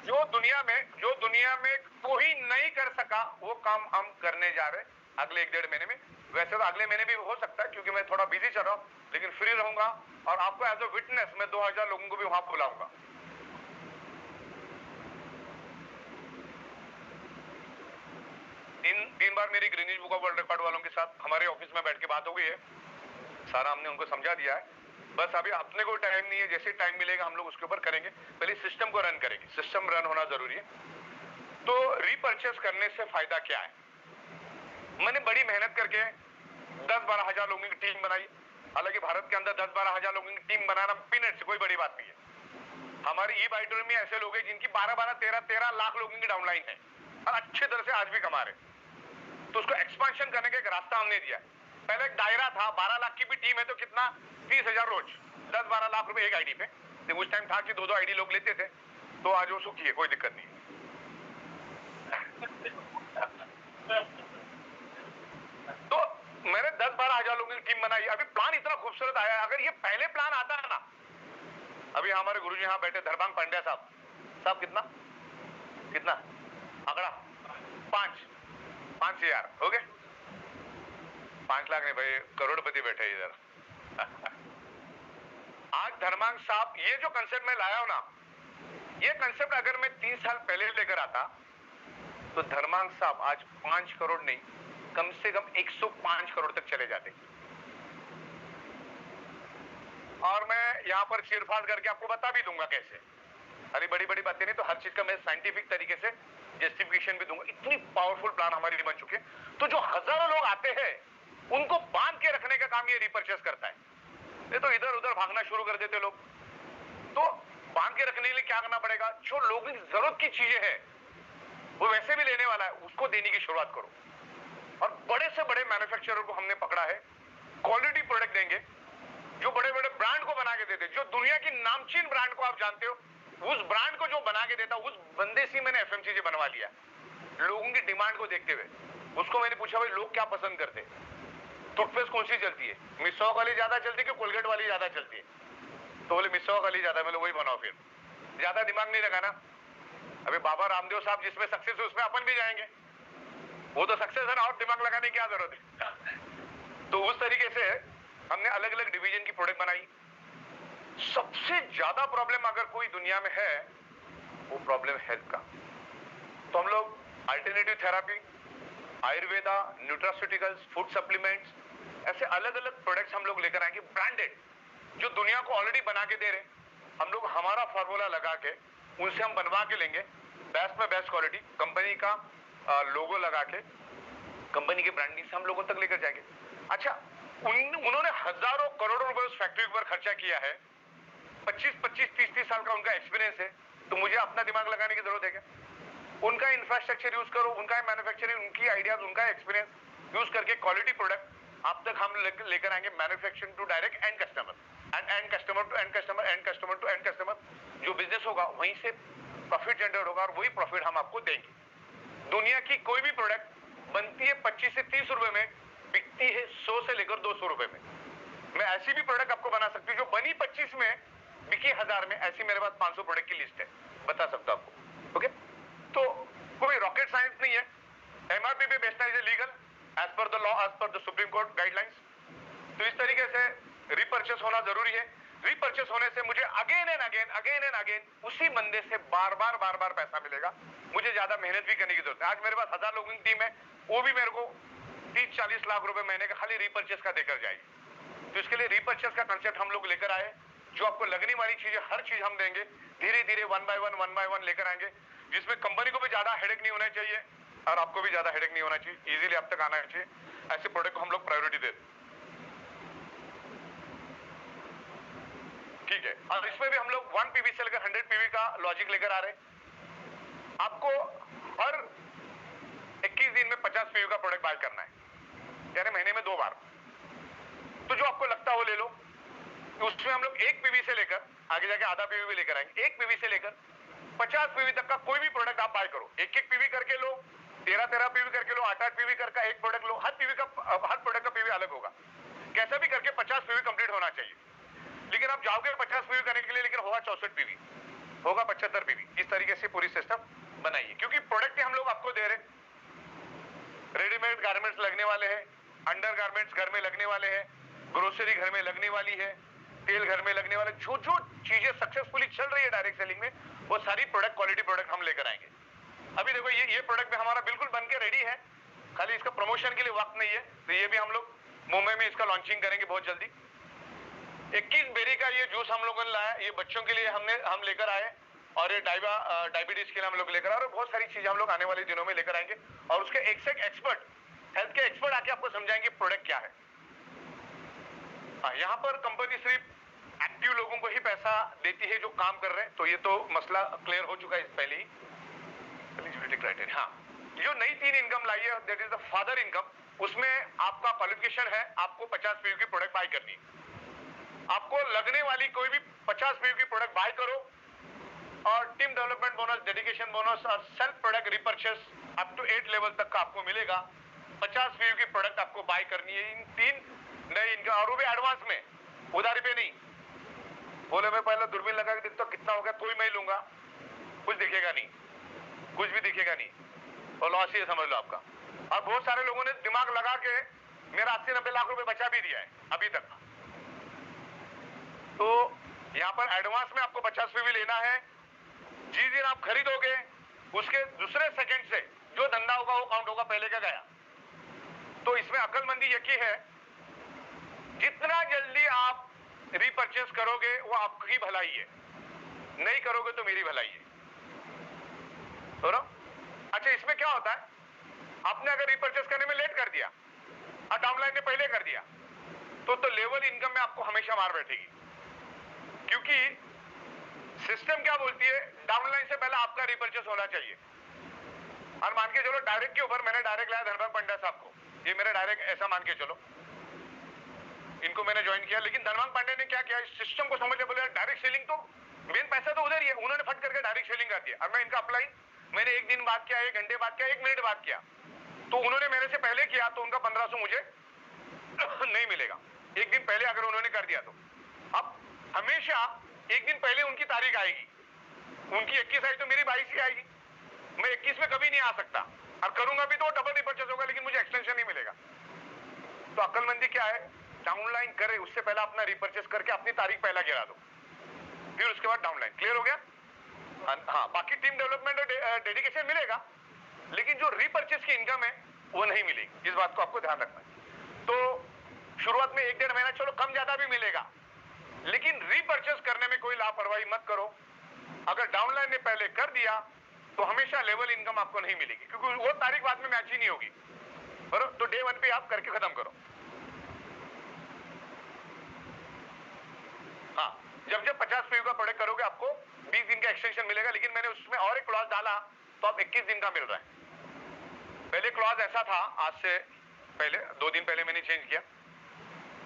जो दुनिया में कोई नहीं कर सका वो काम हम करने जा रहे हैं अगले 1-1.5 महीने में। वैसे तो अगले महीने भी हो सकता है, क्योंकि मैं थोड़ा बिजी चल रहा हूं, लेकिन फ्री रहूंगा और आपको एज अ विटनेस मैं 2000 लोगों को भी वहां बुलाऊंगा। तीन बार मेरी Guinness book of world record वालों के साथ हमारे ऑफिस में बैठ के बात हो गई है, सारा हमने उनको समझा दिया है। बस अभी अपने को टाइम नहीं है, जैसे टाइम मिलेगा हम लोग उसके ऊपर करेंगे, पहले सिस्टम को रन करेंगे, सिस्टम रन होना जरूरी है। तो रीपर्चेस करने से फायदा क्या है? मैंने बड़ी मेहनत करके 10-12 हजार लोगों की टीम बनाई। हालांकि भारत के अंदर 10-12 हजार लोगों की टीम बनाना पीनट से कोई बड़ी बात नहीं है। हमारी ई बायोटोरियम में ऐसे लोग हैं जिनकी 12-13 लाख लोगों की डाउनलाइन है और अच्छी तरह से आज भी कमा रहे। तो उसको एक्सपांशन करने का एक रास्ता हमने दिया। पहले एक दायरा था, 12 लाख की भी टीम है तो कितना, 30,000 रोज, 10-12 लाख रुपए एक आईडी पे। तो उस टाइम था कि 2-2 आईडी लोग लेते थे, तो आज वो सुखी है, कोई दिक्कत नहीं। तो मैंने 10-12 हजार लोगों की टीम बनाई। अभी प्लान इतना खूबसूरत आया, अगर ये पहले प्लान आता है ना, अभी हमारे गुरुजी यहां बैठे धर्मांग पांड्या साहब कितना आंकड़ा 5 हजार हो गए, 5 लाख नहीं भाई, करोड़पति बैठे इधर। आज धर्मांग साहब, ये जो कंसेप्ट मैं लाया हूं ना, ये कंसेप्ट अगर मैं 3 साल पहले लेकर आता तो धर्मांग साहब आज 5 करोड़ नहीं, कम से कम 105 करोड़ तक चले जाते। और मैं यहां पर चीरफाड़ करके आपको बता भी दूंगा कैसे। अरे बड़ी बड़ी बातें नहीं, तो हर चीज का मैं साइंटिफिक तरीके से जस्टिफिकेशन भी दूंगा। इतनी पावरफुल प्लान हमारे लिए बन चुके हैं। तो जो हजारों लोग आते हैं उनको बांध के रखने का काम ये रीपर्चेस करता है। ये तो इधर उधर भागना शुरू कर देते लोग। तो बांध के रखने के लिए क्या करना पड़ेगा? जो लोगों की जरूरत की चीजें हैं वो वैसे भी लेने वाला है, उसको देने की शुरुआत करो। और बड़े से बड़े मैन्युफैक्चरर को हमने पकड़ा है, क्वालिटी प्रोडक्ट देंगे, जो बड़े बड़े ब्रांड को बना के देते, जो दुनिया की नामचीन ब्रांड को आप जानते हो, उस ब्रांड को जो बना के देता, उस बंदे से मैंने एफएमसीजी बनवा लिया लोगों की डिमांड को देखते हुए। उसको मैंने पूछा भाई लोग क्या पसंद करते, टूथपेस्ट कौन सी चलती है, मिसॉक वाली ज्यादा चलती है कि कोलगेट वाली ज्यादा चलती है? तो बोले मिसॉक वाली ज्यादा। मैंने वही बनाओ, फिर ज्यादा दिमाग नहीं लगाना। अभी बाबा रामदेव साहब जिसमें सक्सेस है उसमें अपन भी जाएंगे, वो तो सक्सेस है ना, और दिमाग लगाने की क्या जरूरत है? तो उस तरीके से हमने अलग अलग डिवीजन की प्रोडक्ट बनाई। सबसे ज्यादा प्रॉब्लम अगर कोई दुनिया में है वो प्रॉब्लम हेल्थ का। तो हम लोग alternative therapy, Ayurveda, nutraceuticals, food supplements, ऐसे अलग अलग प्रोडक्ट्स हम लोग लेकर आएंगे ब्रांडेड, जो दुनिया को ऑलरेडी बना के दे रहे हैं। हम लोग हमारा फॉर्मूला लगा के उनसे हम बनवा के लेंगे, बेस्ट में बेस्ट क्वालिटी, कंपनी का लोगो लगा के, कंपनी की ब्रांडिंग से हम लोगों तक लेकर जाएंगे। अच्छा, उन्होंने हजारों करोड़ों रुपए उस फैक्ट्री पर खर्चा किया है, 25-25, 30-30 साल का उनका एक्सपीरियंस है, तो मुझे अपना दिमाग लगाने की जरूरत है क्या? उनका इंफ्रास्ट्रक्चर यूज करो, उनका मैन्युफैक्चरिंग, उनकी आइडियाज, उनका एक्सपीरियंस यूज करके क्वालिटी प्रोडक्ट आप तक हम लेकर आएंगे, manufacturing to direct end customer, end customer to end customer, end customer to end customer. जो बिजनेस होगा वहीं से प्रॉफिट जनरेट होगा और वही प्रॉफिट हम आपको देंगे। दुनिया की कोई भी प्रोडक्ट बनती है 25 से 30 रुपए में, बिकती है 100 से लेकर 200 रुपए में। मैं ऐसी भी प्रोडक्ट आपको बना सकती हूँ जो बनी 25 में, बिकी 1000 में। ऐसी मेरे पास 500 प्रोडक्ट की लिस्ट है, बता सकता हूं आपको। ओके, तो कोई रॉकेट साइंस नहीं है। एमआरपी पे बेचना is legal as per the law, as per the supreme court guidelines. तो इस तरीके से रिपर्चेस होना जरूरी है। रिपर्चेस होने से मुझे अगेन एंड अगेन उसी बंदे से बार बार पैसा मिलेगा। मुझे ज्यादा मेहनत भी करने की जरूरत है। आज मेरे पास 1000 लोगों की टीम है, वो भी मेरे को 30-40 लाख रुपए महीने का खाली रिपर्चेस का देकर जाएगी। तो इसके लिए रिपर्चेस का कंसेप्ट हम लोग लेकर आए, जो आपको लगने वाली चीजें हर चीज हम देंगे, धीरे धीरे वन बाय वन लेकर आएंगे, जिसमें कंपनी को भी ज्यादा हेडेक नहीं होना चाहिए और आपको भी ज्यादा हेडेक नहीं होना चाहिए, इजीली आप तक आना चाहिए। ऐसे प्रोडक्ट को हम लोग प्रायोरिटी देते, ठीक है। और इसमें भी हम लोग 1 पीवी से लेकर 100 पीवी का लॉजिक लेकर आ रहे हैं। आपको हर 21 दिन में 50 पीवी का प्रोडक्ट बाय करना है, यानी महीने में 2 बार। तो जो आपको लगता है वो ले लो। उसमें हम लोग 1 पीवी से लेकर आगे जाके आधा पीवी भी लेकर आएंगे। 1 पीवी से लेकर 50 पीवी तक का कोई भी प्रोडक्ट आप बाय करो, 1-1 पीवी करके लो, 13-13 पीवी करके लो, 8-8 पीवी करके एक प्रोडक्ट लो। हर प्रोडक्ट का पीवी अलग होगा। कैसा भी करके 50 पीवी कंप्लीट होना चाहिए। लेकिन आप जाओगे 50 पीवी करने के लिए, लेकिन होगा 64 पीवी, होगा 75 पीवी। इस तरीके से पूरी सिस्टम बनाइए, क्योंकि प्रोडक्ट हम लोग आपको दे रहे, रेडीमेड गारमेंट्स लगने वाले हैं, अंडर गारमेंट्स घर में लगने वाले हैं, ग्रोसरी घर में लगने वाली है, तेल घर में लगने वाले, जो जो चीजें सक्सेसफुली चल रही है डायरेक्ट सेलिंग में, वो सारी प्रोडक्ट, क्वालिटी प्रोडक्ट हम लेकर आएंगे। अभी देखो ये प्रोडक्ट में हमारा बिल्कुल बन के रेडी है, खाली इसका प्रमोशन के लिए वक्त नहीं है। तो ये भी हम लोग मुंबई में इसका लॉन्चिंग करेंगे बहुत जल्दी। 21 बेरी का ये जूस हम लोगों ने लाया, ये बच्चों के लिए हम लेकर आए, और ये डायबिटीज के लिए हम लोग लेकर आए, और बहुत सारी चीजें हम लोग आने वाले दिनों में लेकर आएंगे। और उसके एक से एक एक्सपर्ट, हेल्थ के एक्सपर्ट आके आपको समझाएंगे प्रोडक्ट क्या है। यहाँ पर कंपनी सिर्फ एक्टिव लोगों को ही पैसा देती है जो काम कर रहे हैं, तो ये तो मसला क्लियर हो चुका है पहले ही। एलिजिबिलिटी क्राइटेरिया, हाँ, जो नई 3 इनकम लाई है, that is the father income. उसमें आपका क्वालिफिकेशन है, आपको 50 पीवी की प्रोडक्ट बाय करनी है। आपको लगने वाली कोई भी 50 पीवी की प्रोडक्ट बाय करो, और team development bonus, dedication bonus और self product repurchase up to 8 level तक का आपको मिलेगा। 50 पीवी की प्रोडक्ट आपको बाय करनी है, इन 3 नए इनकम, और वो भी एडवांस में, उधारी पे नहीं। बोले मैं पहले दूरबीन लगा के देखता कितना हो गया, कोई मैं लूंगा, कुछ दिखेगा नहीं, कुछ भी दिखेगा नहीं, और लॉस ही समझ लो आपका। और बहुत सारे लोगों ने दिमाग लगा के मेरा 80-90 लाख रुपए बचा भी दिया है अभी तक। तो यहाँ पर एडवांस में आपको 50 पीवी लेना है। जिस दिन आप खरीदोगे उसके दूसरे सेकंड से जो धंधा होगा वो काउंट होगा, पहले का गया। तो इसमें अक्लमंदी यही है, जितना जल्दी आप रिपर्चेस करोगे वो आपकी भलाई है, नहीं करोगे तो मेरी भलाई है। तो ना, अच्छा, इसमें क्या होता है, आपने अगर रिपर्चेस करने में लेट कर दिया और डाउनलाइन ने पहले कर दिया, तो लेवल इनकम में आपको हमेशा मार बैठेगी। क्योंकि सिस्टम क्या बोलती है, डाउनलाइन से पहले आपका रिपर्चेस होना चाहिए। और मान के चलो डायरेक्ट के ऊपर मैंने डायरेक्ट लाया धनभाग पंड्या साहब को, ये मेरे डायरेक्ट, ऐसा मान के चलो इनको मैंने ज्वाइन किया। लेकिन धनभाग पांडे ने क्या किया, इस सिस्टम को समझ बोले डायरेक्ट सेलिंग तो मेन पैसा तो उधर ही है, उन्होंने फट करके डायरेक्ट सेलिंग कर दिया। और मैं इनका अप्लाई मैंने 1 दिन बाद किया, 1 घंटे बाद किया, 1 मिनट बाद किया, तो उन्होंने मेरे से पहले किया, तो उनका 1500 मुझे नहीं मिलेगा। 1 दिन पहले अगर उन्होंने कर दिया तो। अब हमेशा 1 दिन पहले उनकी तारीख आएगी, उनकी 21 आई तो मेरी 22 ही आएगी। मैं 21 में कभी नहीं आ सकता, और करूंगा भी तो डबल रिपर्चेस होगा, लेकिन मुझे एक्सटेंशन नहीं मिलेगा। तो अक्लमंदी क्या है, डाउनलाइन करे उससे पहले अपना रिपर्चेस करके अपनी तारीख पहला गिरा दो, फिर उसके बाद डाउनलाइन। क्लियर हो गया? हाँ, बाकी टीम डेवलपमेंट और डेडिकेशन मिलेगा, लेकिन जो रीपर्चेस की इनकम है वो नहीं मिलेगी। इस बात को आपको ध्यान रखना है। तो शुरुआत में 1-1.5 महीना चलो कम ज्यादा भी मिलेगा, लेकिन रीपर्चेस करने में कोई लापरवाही मत करो। अगर डाउनलाइन ने पहले कर दिया तो हमेशा लेवल इनकम आपको नहीं मिलेगी, क्योंकि वो तारीख बाद में मैच ही नहीं होगी, बराबर। तो डे 1 पे आप करके खत्म करो। हाँ, जब जब 50 पीयू का प्रोडक्ट करोगे आपको 20 दिन का एक्सटेंशन मिलेगा, लेकिन मैंने उसमें और एक क्लॉज डाला तो अब 21 दिन का मिल रहा है। पहले क्लॉज ऐसा था, आज से पहले 2 दिन पहले मैंने चेंज किया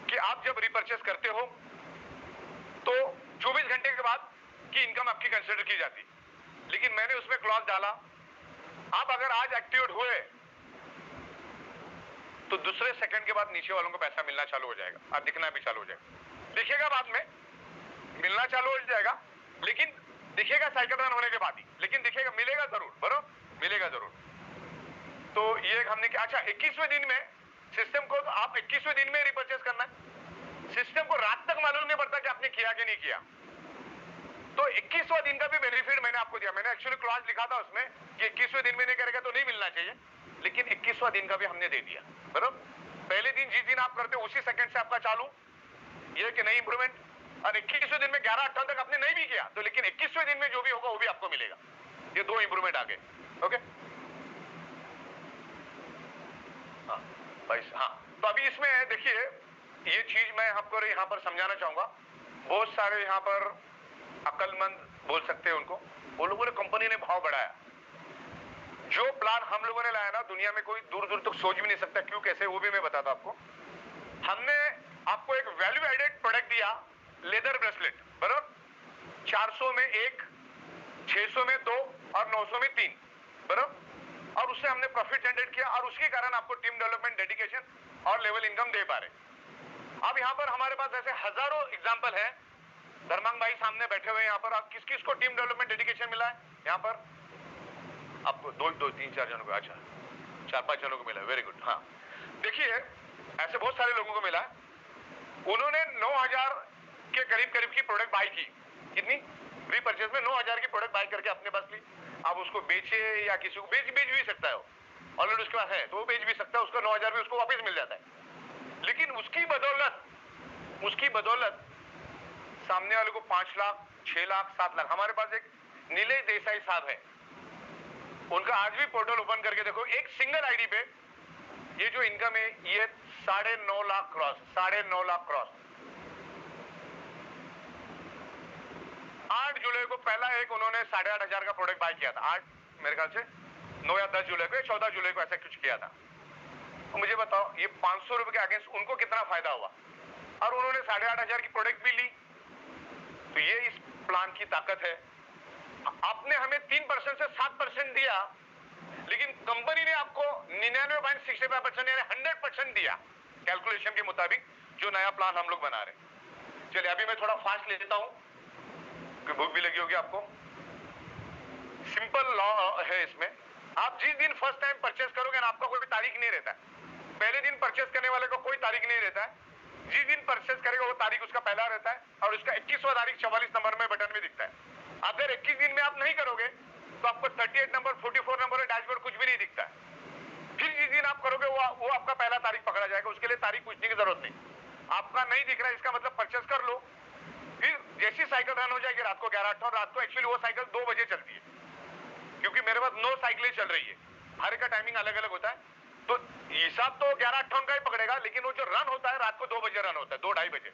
कि आप जब रिपर्चेस करते हो तो 24 घंटे के बाद की इनकम आपकी कंसिडर की जाती, लेकिन मैंने उसमें क्लॉज डाला आप अगर आज एक्टिवेट हुए तो दूसरे सेकंड के बाद नीचे वालों को पैसा मिलना चालू हो जाएगा और दिखना भी चालू हो जाएगा। दिखेगा बाद में, मिलना चालू हो जाएगा, लेकिन दिखेगा साइकिल रन होने के बाद ही, लेकिन दिखेगा, मिलेगा जरूर, बराबर, मिलेगा जरूर। तो ये हमने क्या, अच्छा 21वें दिन में सिस्टम को, तो आप 21वें दिन में रिपर्चेस करना है। सिस्टम को रात तक मालूम नहीं पड़ता कि आपने किया कि नहीं किया। तो 21वां दिन का भी बेनिफिट मैंने आपको दिया। मैंने एक्चुअली क्लॉज लिखा था उसमें कि 21वें दिन में नहीं करेगा तो नहीं मिलना चाहिए, लेकिन 21वां दिन का भी हमने दे दिया, बराबर। पहले दिन जिस दिन आप करते हो उसी सेकंड से आपका चालू, ये कि नहीं इंप्रूवमेंट, और 21वें दिन में 11-58 तक आपने नहीं भी किया तो, लेकिन 21वें दिन में जो भी होगा वो भी आपको मिलेगा। ये 2 इंप्रूवमेंट आ गए। ओके, हाँ, तो अभी इसमें देखिए, ये चीज मैं आपको यहाँ पर समझाना चाहूंगा। बहुत सारे यहाँ पर अक्लमंद बोल सकते हैं उनको, वो लोगों ने, कंपनी ने भाव बढ़ाया। जो प्लान हम लोगों ने लाया ना, दुनिया में कोई दूर दूर तक सोच भी नहीं सकता क्यों, कैसे, वो भी मैं बताता आपको। हमने आपको एक वैल्यू एडेड प्रोडक्ट दिया, लेदर ब्रेसलेट, बराबर। 400 में 1, 600 में 2 और 900 में 3, बराबर। और उससे हमने प्रॉफिट जनरेट किया और उसके कारण आपको टीम डेवलपमेंट, डेडिकेशन और लेवल इनकम दे पा रहे। अब यहां पर हमारे पास ऐसे हजारों एग्जांपल है। धर्मांग भाई सामने बैठे हुए यहां पर, किस किस को टीम डेवलपमेंट डेडिकेशन मिला है यहां पर? आपको 3-4 जनों को, अच्छा 4-5 जनों को मिला, वेरी गुड। हाँ, देखिए ऐसे बहुत सारे लोगों को मिला है। उन्होंने 9000 के करीब करीब की प्रोडक्ट बाय की। कितनी? रीपर्चेस में 9000 की प्रोडक्ट बाय करके अपने पास ली। आप उसको बेचे या किसी को बेच भी सकता है, ऑलरेडी उसके पास है तो वो बेच भी सकता है, उसको 9000 भी उसको वापस मिल जाता है। लेकिन उसकी बदौलत सामने वाले को 5 लाख, 6 लाख, 7 लाख। हमारे पास एक नीलेश देसाई साहब है, उनका आज भी पोर्टल ओपन करके देखो, एक सिंगल आईडी पे ये जो इनकम है ये 9.5 लाख क्रॉस, 9.5 लाख क्रॉस। 8 जुलाई को पहला एक उन्होंने 8,500 का प्रोडक्ट बाय किया था। 8 मेरे ख्याल से 9 या 10 जुलाई को, 14 जुलाई को ऐसा कुछ किया था। तो मुझे बताओ ये 500 रुपए के अगेंस्ट उनको कितना फायदा हुआ, और उन्होंने 8,500 की प्रोडक्ट भी ली। तो ये इस प्लान की ताकत है। आपने हमें 3% से 7% दिया, लेकिन कंपनी ने आपको 99.65% यानी 100% दिया कैलकुलेशन के मुताबिक, जो नया प्लान हम लोग बना रहे। चलिए अभी मैं थोड़ा फास्ट ले लेता हूं, कि भूख भी लगी होगी आपको। सिंपल लॉ है इसमें, आप जिस दिन फर्स्ट टाइम परचेस करोगे ना, आपका कोई तारीख नहीं रहता है। पहले दिन परचेस करने वाले को कोई तारीख नहीं रहता है। जिस दिन परचेस करेगा वो तारीख उसका पहला रहता है, और उसका 21वां तारीख 44 नंबर में बटन में दिखता है। अगर 21 दिन में आप नहीं करोगे तो आपको 38 नंबर, 44 नंबर, डैशबोर्ड कुछ भी नहीं दिखता है। फिर जिस दिन आप करोगे वो आपका पहला तारीख पकड़ा जाएगा, उसके लिए तारीख पूछने की जरूरत नहीं। आपका नहीं दिख रहा है इसका मतलब परचेस कर लो। फिर जैसी साइकिल रन हो जाएगी रात को 11-8, रात को एक्चुअली वो साइकिल 2 बजे चलती है, क्योंकि मेरे पास 9 साइकिलें चल रही है, हर का टाइमिंग अलग अलग होता है। तो हिसाब तो 11-8 का ही पकड़ेगा, लेकिन वो जो रन होता है रात को 2 बजे रन होता है, 2-2:30 बजे।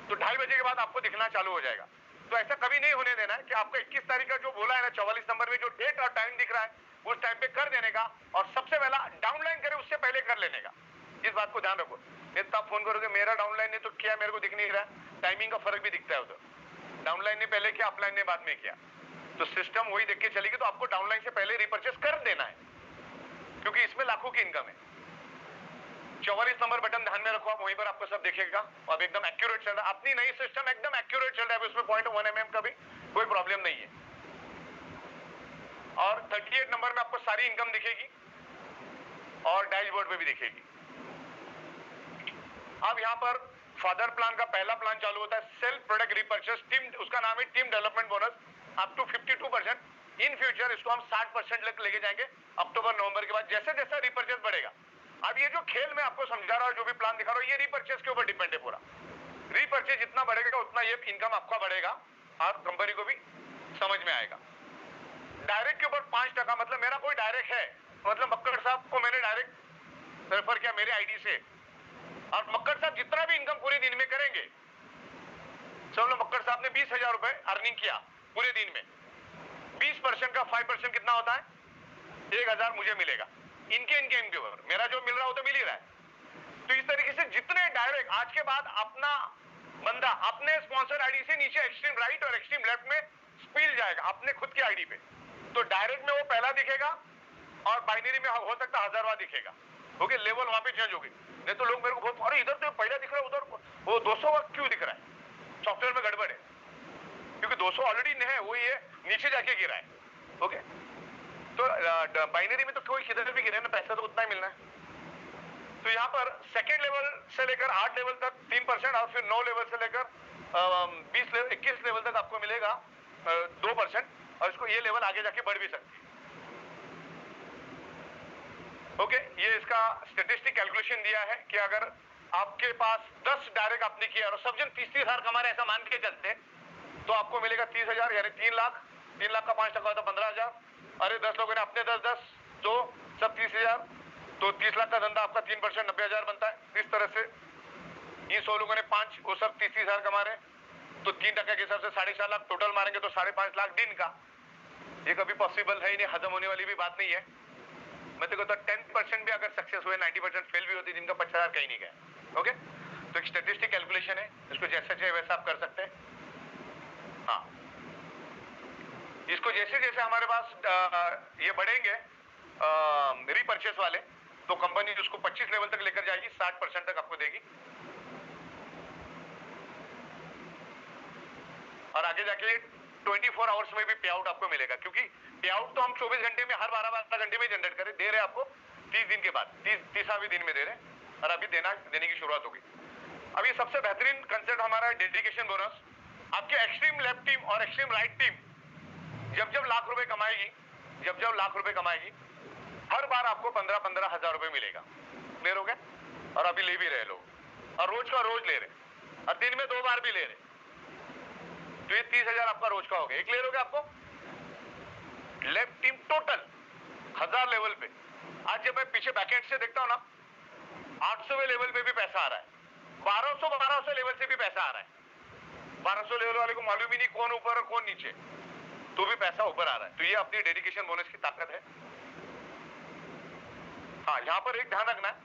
तो 2:30 बजे के बाद आपको दिखना चालू हो जाएगा। तो ऐसा कभी नहीं होने देना है कि आपको 21 तारीख का जो बोला है ना, 44 नंबर में जो डेट और टाइम दिख रहा है उस टाइम पे कर देने का, और सबसे पहला डाउनलाइन करे उससे पहले कर लेने का। इस बात को ध्यान रखो। नहीं तो आप फोन करोगे मेरा डाउनलाइन ने तो किया, मेरे को दिख नहीं रहा, टाइमिंग का फर्क भी दिखता है उधर। डाउनलाइन ने पहले किया, अपलाइन ने बाद में किया, तो सिस्टम वही देख के चलेगी। तो आपको डाउनलाइन से पहले रिपर्चेस कर देना है, क्योंकि इसमें लाखों की इनकम है। 44 नंबर बटन ध्यान में रखो, आप वहीं पर आपको सब दिखेगा। अब एकदम एक्यूरेट चल रहा है, अपनी नई सिस्टम एकदम एक्यूरेट चल रहा है, उसमें 0.1 mm का भी कोई प्रॉब्लम नहीं है। और 38 नंबर में आपको सारी इनकम दिखेगी और डैशबोर्ड पे भी दिखेगी। अब यहां पर फादर प्लान का पहला प्लान चालू होता है, सेल्फ प्रोडक्ट रिपर्चेस टीम, उसका नाम है team development bonus. Up to 52%। In future इसको हम 60% लेके जाएंगे अक्टूबर नवंबर के बाद, जैसे जैसे रिपर्चेस बढ़ेगा। अब ये जो खेल मैं आपको समझा रहा हूं, जो भी प्लान दिखा रहा हूं, ये रिपर्चेस के ऊपर डिपेंड है पूरा। रिपर्चेस जितना बढ़ेगा उतना ये इनकम आपका बढ़ेगा और कंपनी को भी समझ में आएगा। डायरेक्ट के ऊपर 5%, मतलब मेरा कोई डायरेक्ट है, मतलब मक्कड़ साहब को मैंने डायरेक्ट रेफर किया मेरे आईडी से, और मक्कड़ साहब जितना भी इनकम पूरे दिन में करेंगे, चलो मक्कड़ साहब ने 20,000 रुपए अर्निंग किया पूरे दिन में, 20% का 5% कितना होता है? 1,000 मुझे मिलेगा। इनके ऊपर मेरा जो मिल रहा हो तो मिल ही रहा है। तो इस तरीके से जितने डायरेक्ट आज के बाद अपना बंदा अपने स्पॉन्सर आईडी से नीचे एक्सट्रीम राइट और एक्सट्रीम लेफ्ट में स्पिल जाएगा अपने खुद की आईडी पे, तो डायरेक्ट में वो पहला दिखेगा और बाइनरी में हो सकता है 1000वां दिखेगा। ओके, लेवल वहां पे चेंज होगी। नहीं तो लोग मेरे को बहुत, अरे इधर तो पहला दिख रहा है, उधर वो 200वां क्यों दिख रहा है? सॉफ्टवेयर में गड़बड़ है, क्योंकि 200 ऑलरेडी है, वो ये नीचे जाके गिरा है। ओके, तो बाइनरी में तो कोई किधर भी गिरे ना, पैसा तो उतना ही मिलना है। तो यहाँ पर सेकेंड लेवल से लेकर 8 लेवल तक 3%, और फिर 9 लेवल से लेकर 21 लेवल तक आपको मिलेगा 2%, और इसको ये लेवल आगे जाके बढ़ भी सकती है। ओके, ये इसका स्टेटिस्टिक कैलकुलेशन दिया है कि अगर आपके पास 10 डायरेक्ट आपने किया और सब जन 30,000 कमा रहे ऐसा मान के चलते, तो आपको मिलेगा 30,000, यानी 3 लाख। 3 लाख का 5% होता 15,000। अरे 10 लोगों ने अपने 10-10 तो सब 30,000, तो 30 लाख का धंधा आपका 3% 90,000 बनता है। इस तरह से ये 100 लोगों ने 5, वो सब 30,000 कमा रहे, तो 3% के हिसाब से 4.5 लाख टोटल मारेंगे, तो 5.5 लाख दिन का। ये कभी पॉसिबल है ही नहीं, हजम होने वाली भी बात नहीं है। मैं तो कहता 10% भी अगर सक्सेस हुए, 90% फेल भी होती, जिनका 50,000 कहीं नहीं गया। ओके, तो एक स्टेटिस्टिक कैलकुलेशन है, इसको जैसा चाहे वैसा आप कर सकते हैं। हाँ, इसको जैसे जैसे हमारे पास ये बढ़ेंगे रीपरचेस वाले, तो कंपनी उसको 25 लेवल तक लेकर जाएगी, 60% तक आपको देगी, और आगे जाके 24 आवर्स में भी पे आउट आपको मिलेगा, क्योंकि पे आउट तो हम 24 घंटे में, हर 12 घंटे में जनरेट करें, दे रहे आपको 30 दिन के बाद, 30वें दिन में दे रहे, और अभी देने की शुरुआत होगी। अभी सबसे बेहतरीन कंसेप्ट हमारा है डेडिकेशन बोनस। आपके एक्सट्रीम लेफ्ट टीम और एक्सट्रीम राइट टीम जब लाख रुपए कमाएगी, जब लाख रुपए कमाएगी, हर बार आपको 15-15 हजार रुपए मिलेगा। क्लियर हो गया? और अभी ले भी रहे लोग, और रोज का रोज ले रहे, और दिन में 2 बार भी ले रहे, तो ये 30,000 आपका रोज का हो गया। क्लियर हो गया आपको? लेफ्ट टीम टोटल 1000 लेवल पे। आज जब मैं पीछे बैकएंड से देखता हूं ना, 800वें लेवल पे भी पैसा आ रहा है, 1200 लेवल से भी पैसा आ रहा है। 1200 लेवल वाले को मालूम ही नहीं कौन ऊपर और कौन नीचे, तो भी पैसा ऊपर आ रहा है। तो ये अपनी डेडिकेशन बोनस की ताकत है। हाँ, यहां पर एक ध्यान रखना है,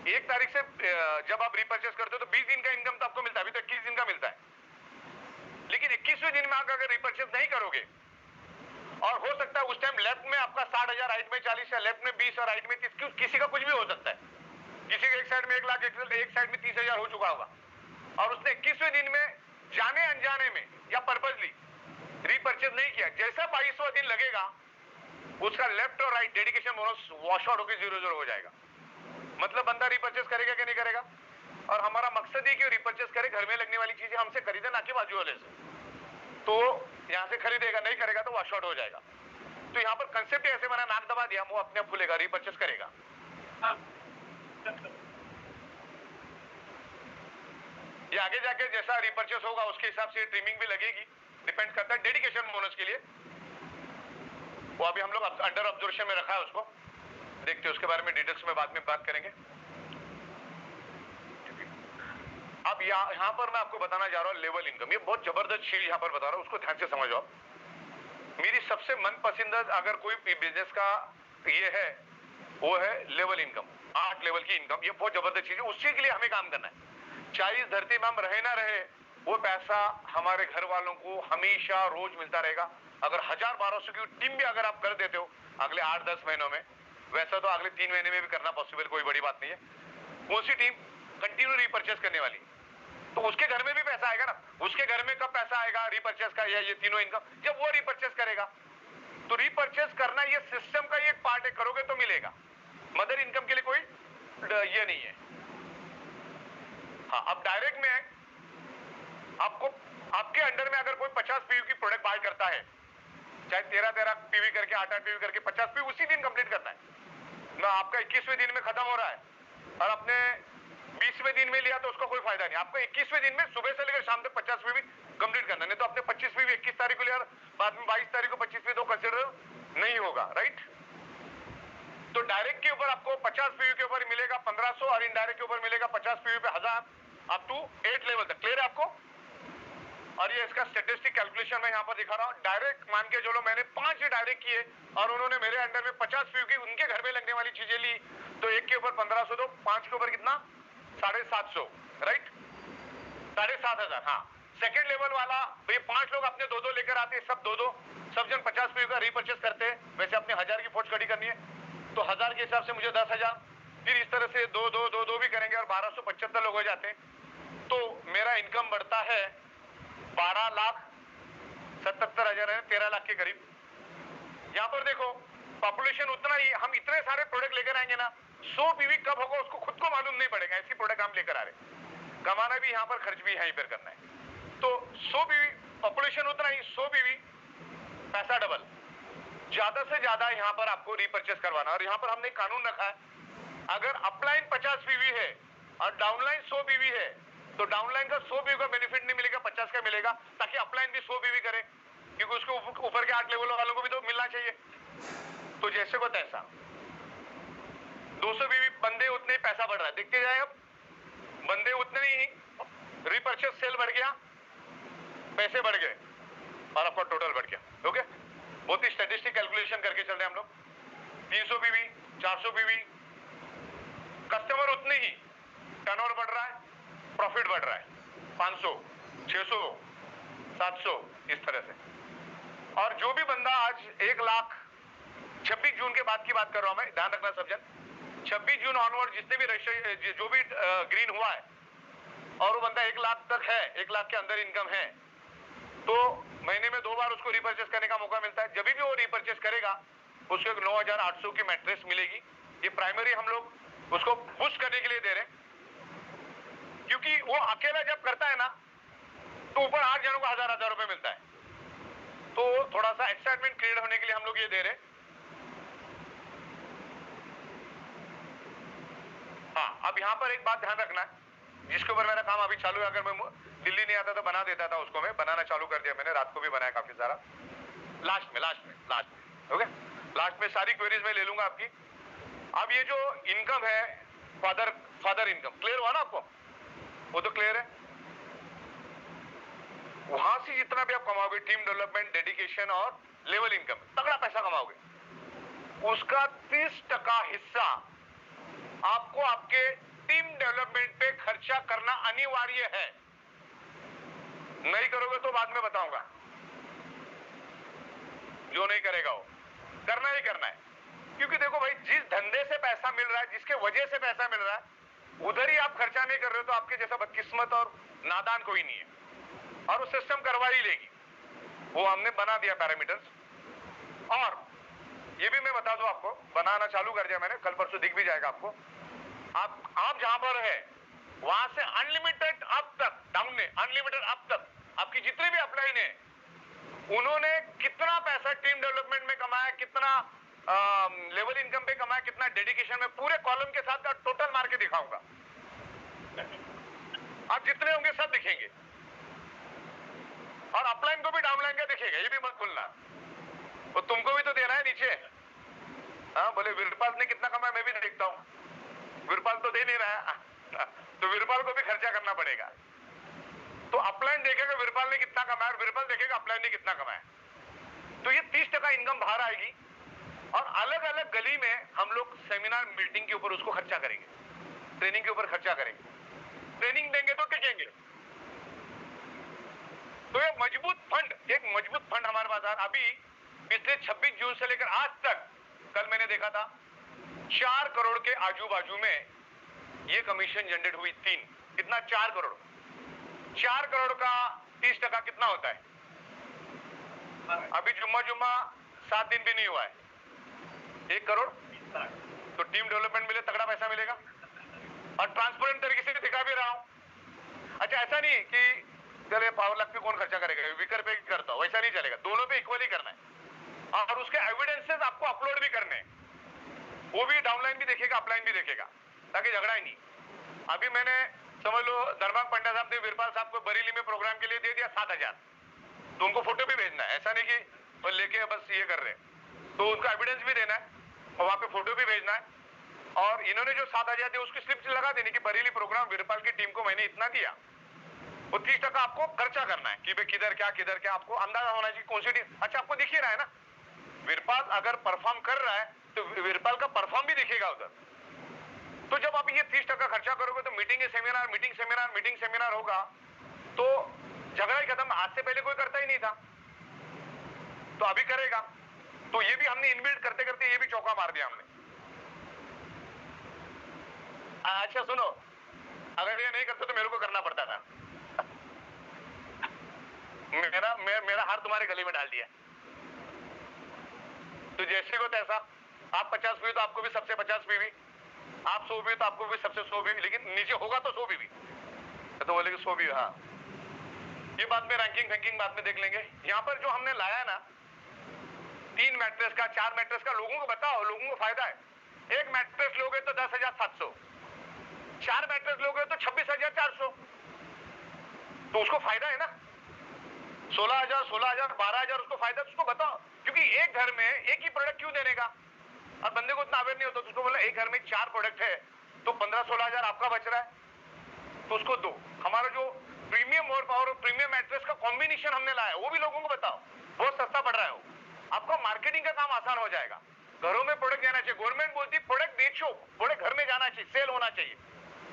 1 तारीख से जब आप रिपर्चेस करते हो तो 20 दिन का इनकम तो आपको मिलता है, अभी तो 21 दिन का मिलता है, लेकिन 21वें दिन में अगर रिपर्चेस नहीं करोगे, और हो सकता है उस टाइम लेफ्ट में आपका 60,000, राइट में 40, या लेफ्ट में 20 और राइट में 30, किसी का कुछ भी हो सकता है, किसी के एक साइड में 1 लाख, एक साइड में 30,000 हो चुका होगा, और उसने 21वें दिन में जाने अनजाने में या पर्पजली रिपर्चेस नहीं किया, जैसा 22वां दिन लगेगा उसका लेफ्ट और right dedication bonus wash out होकर 0-0 हो जाएगा। मतलब बंदा रिपर्चेस करेगा कि नहीं करेगा, और हमारा मकसद ही कि रिपर्चेस करे, घर में लगने वाली चीजें हमसे खरीदे, ना कि बाजू वाले से, तो यहां से खरीदेगा, नहीं करेगा तो वॉश आउट हो जाएगा। तो यहां पर कंसेप्ट ऐसे बना, नाक दबा दिया, वो अपने आप खुलेगा, रिपर्चेस करेगा। ये आगे जाके जैसा रिपर्चेस होगा उसके हिसाब से ट्रिमिंग भी लगेगी, डिपेंड करता है डेडिकेशन बोनस के लिए। वो अभी हम लोग अंडर ऑब्जर्वेशन में रखा है, उसको देखते हैं, उसके बारे में डिटेल्स में बाद में बात करेंगे। अब यहां पर मैं आपको बताना जा रहा हूं लेवल इनकम, ये बहुत जबरदस्त चीज यहां पर बता रहा हूं, उसको ध्यान से समझो आप। मेरी सबसे मनपसंद अगर कोई बिजनेस का ये है, वो है लेवल इनकम, 8 लेवल की इनकम। ये बहुत जबरदस्त चीज है, उसी के लिए हमें काम करना है, चाहे इस धरती में हम रहे ना रहे, वो पैसा हमारे घर वालों को हमेशा रोज मिलता रहेगा। अगर 1000-1200 की टीम भी अगर आप कर देते हो अगले 8-10 महीनों में, वैसा तो अगले 3 महीने में भी करना पॉसिबल, कोई बड़ी बात नहीं है। कौन सी टीम? कंटिन्यू रिपर्चेस करने वाली, तो उसके घर में भी पैसा आएगा ना। उसके घर में कब पैसा आएगा? रिपर्चेस का, या ये तीनों इनकम जब वो रिपर्चेस करेगा। तो रिपर्चेस करना ये सिस्टम का एक पार्ट है, करोगे तो मिलेगा, मदर इनकम के लिए कोई ये नहीं है। हाँ, अब डायरेक्ट में आपको आपके अंडर में अगर कोई 50 पीवी की प्रोडक्ट बाय करता है, चाहे 13 पीवी करके 8 पीवी करके 50 पीवी उसी दिन कंप्लीट करना है ना। आपका 21वें दिन में खत्म हो रहा है और आपने 20वें दिन में लिया तो उसका कोई फायदा नहीं। आपको 21वें दिन में सुबह से लेकर शाम तक 50 पीवी कंप्लीट करना, नहीं तो आपने 25 पीवी 21 तारीख को लिया, बाद में 22 तारीख को 25 तो कंसिडर नहीं होगा, राइट। तो डायरेक्ट के ऊपर आपको 50 पीवी के ऊपर मिलेगा 1500 और इनडायरेक्ट के ऊपर मिलेगा 50 पीवी पे 1000 अप टू 8 लेवल तक। क्लियर है आपको? और ये इसका स्टैटिस्टिक कैलकुलेशन मैं यहां पर दिखा रहा हूं। डायरेक्ट मान के चलो मैंने 5 डायरेक्ट किए और उन्होंने मेरे अंडर में 50 पीवी की उनके घर में लगने वाली चीजें ली, तो एक के ऊपर 1500 दो, 5 के ऊपर कितना 750, राइट, 7500। हाँ, सेकेंड लेवल वाला ये 5 लोग अपने 2-2 लेकर आते हैं, सब 2-2, सब जन 50 पीवी का रीपर्चेस करते हैं। वैसे अपने 1000 की फौज खड़ी करनी है तो 1000 के हिसाब से मुझे 10,000, फिर इस तरह से 2-2 भी करेंगे और 1275 लोग हो जाते हैं। तो मेरा इनकम बढ़ता है 12,77,000 है, 13 लाख के करीब। यहां पर देखो पॉपुलेशन उतना ही, हम इतने सारे प्रोडक्ट लेकर आएंगे ना, 100 पीवी कब होगा उसको खुद को मालूम नहीं पड़ेगा। ऐसी प्रोडक्ट हम लेकर आ रहे, कमाना भी यहां पर, खर्च भी यहीं पर करना है। तो 100 पीवी पॉपुलेशन उतना ही, 100 पीवी पैसा डबल, ज्यादा से ज्यादा यहां पर आपको रीपर्चेस करवाना। और यहां पर हमने कानून रखा है, अगर अपलाइन 50 पीवी है और डाउनलाइन 100 पीवी है तो डाउनलाइन का 100 पीवी का बेनिफिट नहीं मिलेगा, 50 का मिलेगा, ताकि अपलाइन भी 100 पीवी करे, क्योंकि उसके ऊपर के 8 लेवल वालों को भी तो मिलना चाहिए। तो जैसे को तैसा 200 पीवी बंदे उतने ही पैसा बढ़ रहा है, देखते जाए। अब बंदे उतने ही, रीपर्चेस सेल बढ़ गया, पैसे बढ़ गए और आपका टोटल बढ़ गया। ओके, बहुत ही स्टैटिस्टिक कैलकुलेशन करके चल रहे हैं हम लोग। 300 पीवी, 400 पीवी, कस्टमर उतने ही, टर्नओवर बढ़ रहा है, प्रॉफिट बढ़ रहा है, 500, 600, 700, इस तरह से। और जो भी बंदा आज 1 लाख, 26 जून के बाद की बात कर रहा हूं मैं, ध्यान रखना सब जन, 26 जून ऑनवर्ड जितने भी जो भी ग्रीन हुआ है और वो बंदा 1 लाख तक है, 1 लाख के अंदर इनकम है, तो महीने में 2 बार उसको रिपर्चेस करने का मौका मिलता है। जब भी वो रिपर्चेस करेगा उसको 9,800 की मैट्रेस मिलेगी। ये प्राइमरी हम लोग उसको पुश करने के लिए दे रहे हैं, क्योंकि वो अकेला जब करता है ना तो ऊपर 8 जनों को 1,000 रुपए मिलता है। तो थोड़ा सा एक्साइटमेंट क्रिएट होने के लिए हम लोग ये दे रहे हैं। हाँ, अब यहां पर एक बात ध्यान रखना है, जिसके ऊपर मेरा काम अभी चालू है। अगर मैं दिल्ली नहीं आता तो बना देता था उसको, मैं बनाना चालू कर दिया मैंने, रात को भी बनाया काफी सारा। लास्ट में ओके, लास्ट में सारी क्वेरीज मैं ले लूंगा आपकी। अब ये जो इनकम है, फादर इनकम, क्लियर हुआ ना आपको? वो तो क्लियर है। वहां से जितना भी आप कमाओगे, टीम डेवलपमेंट, डेडिकेशन और लेवल इनकम, तगड़ा पैसा कमाओगे, उसका 30% हिस्सा आपको आपके टीम डेवलपमेंट पे खर्चा करना अनिवार्य है। नहीं करोगे तो बाद में बताऊंगा, जो नहीं करेगा वो करना ही करना है। क्योंकि देखो भाई, जिस धंधे से पैसा मिल रहा है, जिसके वजह से पैसा मिल रहा है, उधर ही आप खर्चा नहीं कर रहे हो तो आपके जैसा बदकिस्मत और नादान कोई नहीं है। और वो सिस्टम करवा ही लेगी, वो हमने बना दिया पैरामीटर्स। और ये भी मैं बता दूं आपको, बनाना चालू कर दिया मैंने, कल परसों दिख भी जाएगा आपको। आप जहां पर है वहां से अनलिमिटेड अप तक, डाउन में अनलिमिटेड अप तक, आपकी जितने भी अपलाइन है उन्होंने कितना पैसा टीम डेवलपमेंट में कमाया, कितना लेवल इनकम पे कमाया, कितना डेडिकेशन में, पूरे कॉलम के साथ टोटल मार के दिखाऊंगा। आप जितने होंगे सब दिखेंगे, और अपलाइन को भी डाउनलाइन का दिखेगा, ये भी मत भूलना। वो तुमको भी तो देना है नीचे। हाँ, बोले वीरपाल ने कितना कमाया, मैं भी देखता हूं। वीरपाल तो दे नहीं रहा है तो वीरपाल को भी खर्चा करना पड़ेगा। तो अपलाइन देखेगा वीरपाल ने कितना कमाया, और वीरपाल देखेगा अपलाइन ने कितना कमाया। तो ये 30% इनकम बाहर आएगी। और अलग अलग गली में हम लोग सेमिनार मीटिंग के ऊपर उसको खर्चा करेंगे, ट्रेनिंग के ऊपर खर्चा करेंगे। ट्रेनिंग देंगे तो टिकेंगे। तो ये मजबूत फंड, एक मजबूत फंड हमारे पास है। अभी पिछले 26 जून से लेकर आज तक, कल मैंने देखा था 4 करोड़ के आजू बाजू में ये कमीशन जनरेट हुई। 3 कितना, 4 करोड़। 4 करोड़ का 30% कितना होता है? अभी जुम्मा 7 दिन भी नहीं हुआ है, 1 करोड़। तो टीम डेवलपमेंट मिले, तगड़ा पैसा मिलेगा। और ट्रांसपेरेंट तरीके से दिखा भी रहा हूं। अच्छा, ऐसा नहीं कि चले पावर लक पे कौन खर्चा ही नहीं। अभी मैंने समझ लो धर्मांग पंड्या साहब ने वीरपाल साहब को बरेली में प्रोग्राम के लिए दे दिया 7,000, तो उनको फोटो भी भेजना है, ऐसा नहीं कि वो लेके बस ये कर रहे, तो उनका एविडेंस भी देना है और वहां पे फोटो भी भेजना है। और इन्होंने जो 7,000 दिए उसकी स्लिप लगा देनी कि बरेली प्रोग्राम वीरपाल की टीम को मैंने इतना दिया। वो 30% आपको खर्चा करना है कि भाई किधर क्या आपको अंदाजा होना चाहिए कौन सी टीम। अच्छा आपको दिख ही रहा है ना, वीरपाल अगर परफॉर्म कर रहा है तो वीरपाल का परफॉर्म भी दिखेगा उधर। तो जब आप ये 30% खर्चा करोगे तो मीटिंग सेमिनार होगा तो झगड़ा ही खत्म। आज से पहले कोई करता ही नहीं था, तो अभी करेगा। तो ये भी हमने इनबिल्ड करते करते ये भी चौका मार दिया हमने। अच्छा सुनो, अगर ये नहीं करते तो मेरे को करना पड़ता था। मेरा हार तुम्हारे गले में डाल दिया, तो जैसे को तैसा। आप 50 पी तो आपको भी सबसे 50 पीवी, आप 100 पी तो आपको भी सबसे 100 पीवी, लेकिन नीचे होगा तो 100 पीवी। तो बोले कि 100 पीवी, हाँ ये बात में रैंकिंग बाद में देख लेंगे। यहां पर जो हमने लाया ना 3 मैट्रेस का 4 मैट्रेस का, लोगों को बताओ, लोगों को फायदा है। एक मैट्रेस लोगे तो 10,700, 4 मैट्रेस लोगे तो 26,400, तो उसको फायदा है ना। 16,000 12,000 उसको फायदा, उसको बताओ। क्योंकि एक घर में एक ही प्रोडक्ट क्यों देने का, और बंदे को इतना अवेयर नहीं होता, तो उसको बोला एक घर में 4 प्रोडक्ट है तो 15-16,000 आपका बच रहा है, तो उसको दो। हमारा जो प्रीमियम मोर पावर और प्रीमियम मैट्रेस का कॉम्बिनेशन हमने लाया वो भी लोगों को बताओ, बहुत सस्ता पड़ रहा है वो। आपका मार्केटिंग का काम आसान हो जाएगा। घरों में प्रोडक्ट जाना चाहिए, गवर्नमेंट बोलती प्रोडक्ट बेचो, प्रोडक्ट घर में जाना चाहिए, सेल होना चाहिए।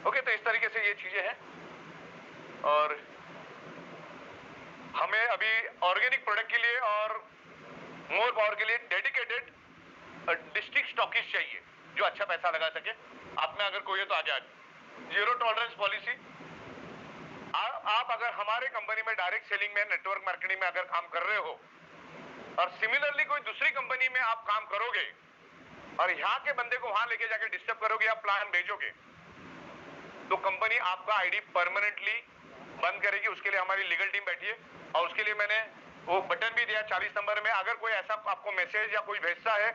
ओके, तो इस तरीके से ये चीजें हैं। और हमें अभी ऑर्गेनिक प्रोडक्ट के लिए और मोर पावर के लिए डेडिकेटेड डिस्ट्रिक्ट स्टॉकिस्ट चाहिए जो अच्छा पैसा लगा सके। आप में अगर कोई है तो आ जाए। Zero tolerance policy. आप अगर हमारे कंपनी में डायरेक्ट सेलिंग में, नेटवर्क मार्केटिंग में अगर काम कर रहे हो और सिमिलरली कोई दूसरी कंपनी में आप काम करोगे और यहाँ के बंदे को वहां लेके जाके डिस्टर्ब करोगे या प्लान भेजोगे, तो कंपनी आपका आईडी परमानेंटली बंद करेगी। उसके लिए हमारी लीगल टीम बैठी है और उसके लिए मैंने वो बटन भी दिया 40 नंबर में। अगर कोई ऐसा आपको मैसेज या कोई भेजता है,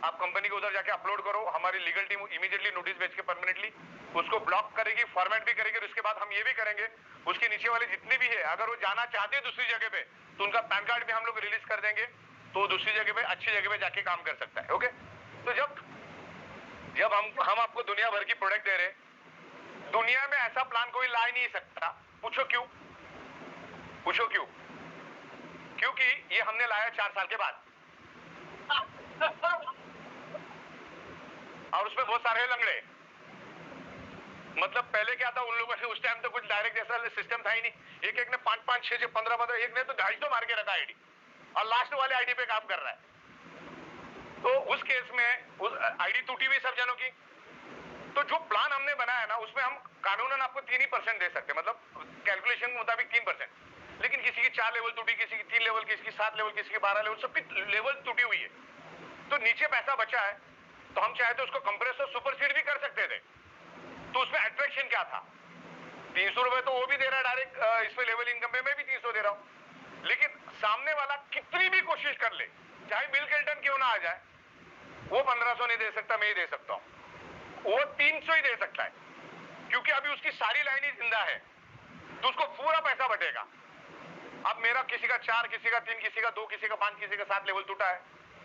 आप कंपनी को उधर जाके अपलोड करो, हमारी लीगल टीम इमीडिएटली नोटिस भेज के परमानेंटली उसको ब्लॉक करेगी, फॉर्मेट भी करेगी। उसके बाद हम ये भी करेंगे, उसके नीचे वाले जितने भी है अगर वो जाना चाहते हैं दूसरी जगह पे तो उनका पैन कार्ड भी हम लोग रिलीज कर देंगे, तो दूसरी जगह पे अच्छी जगह पे जाके काम कर सकता है। ओके, तो जब हम आपको दुनिया भर की प्रोडक्ट दे रहे, दुनिया में ऐसा प्लान कोई ला ही नहीं सकता। पूछो क्यों? क्योंकि ये हमने लाया 4 साल के बाद और उसमें बहुत सारे लंगड़े। मतलब पहले क्या था उन लोगों ने, उस टाइम तो कुछ डायरेक्ट जैसा सिस्टम था ही नहीं। एक ने 5-5, 6, 15, एक ने तो 250 मार के रखा आईडी और लास्ट वाले आईडी पे काम कर रहा है। तो उस केस में उस आईडी टूटी हुई सब जनों की। तो जो प्लान हमने बनाया ना उसमें हम कानूनन आपको 3% दे सकते हैं, मतलब कैलकुलेशन के मुताबिक 3%। लेकिन किसी की 4 लेवल टूटी, किसी की 3 लेवल, किसी की 7 लेवल, किसी की 12 लेवल, सबकी लेवल टूटी हुई है। तो नीचे पैसा बचा है तो हम चाहे तो उसको कंप्रेस और सुपरसीड भी कर सकते थे। तो उसमें अट्रैक्शन क्या था? 300 रुपए तो वो भी दे रहा है डायरेक्ट, इसमें लेवल इनकम पे मैं भी 300 दे रहा हूं। लेकिन सामने वाला कितनी भी कोशिश कर ले, चाहे बिल क्लिंटन क्यों ना आ जाए, वो 1500 नहीं दे सकता, मैं ही दे सकता हूं। वो 300 ही दे सकता है क्योंकि अभी उसकी सारी लाइन ही जिंदा है, तो उसको पूरा पैसा बटेगा। अब मेरा किसी का 4, किसी का 3, किसी का 2, किसी का 5, किसी का 7 लेवल टूटा है,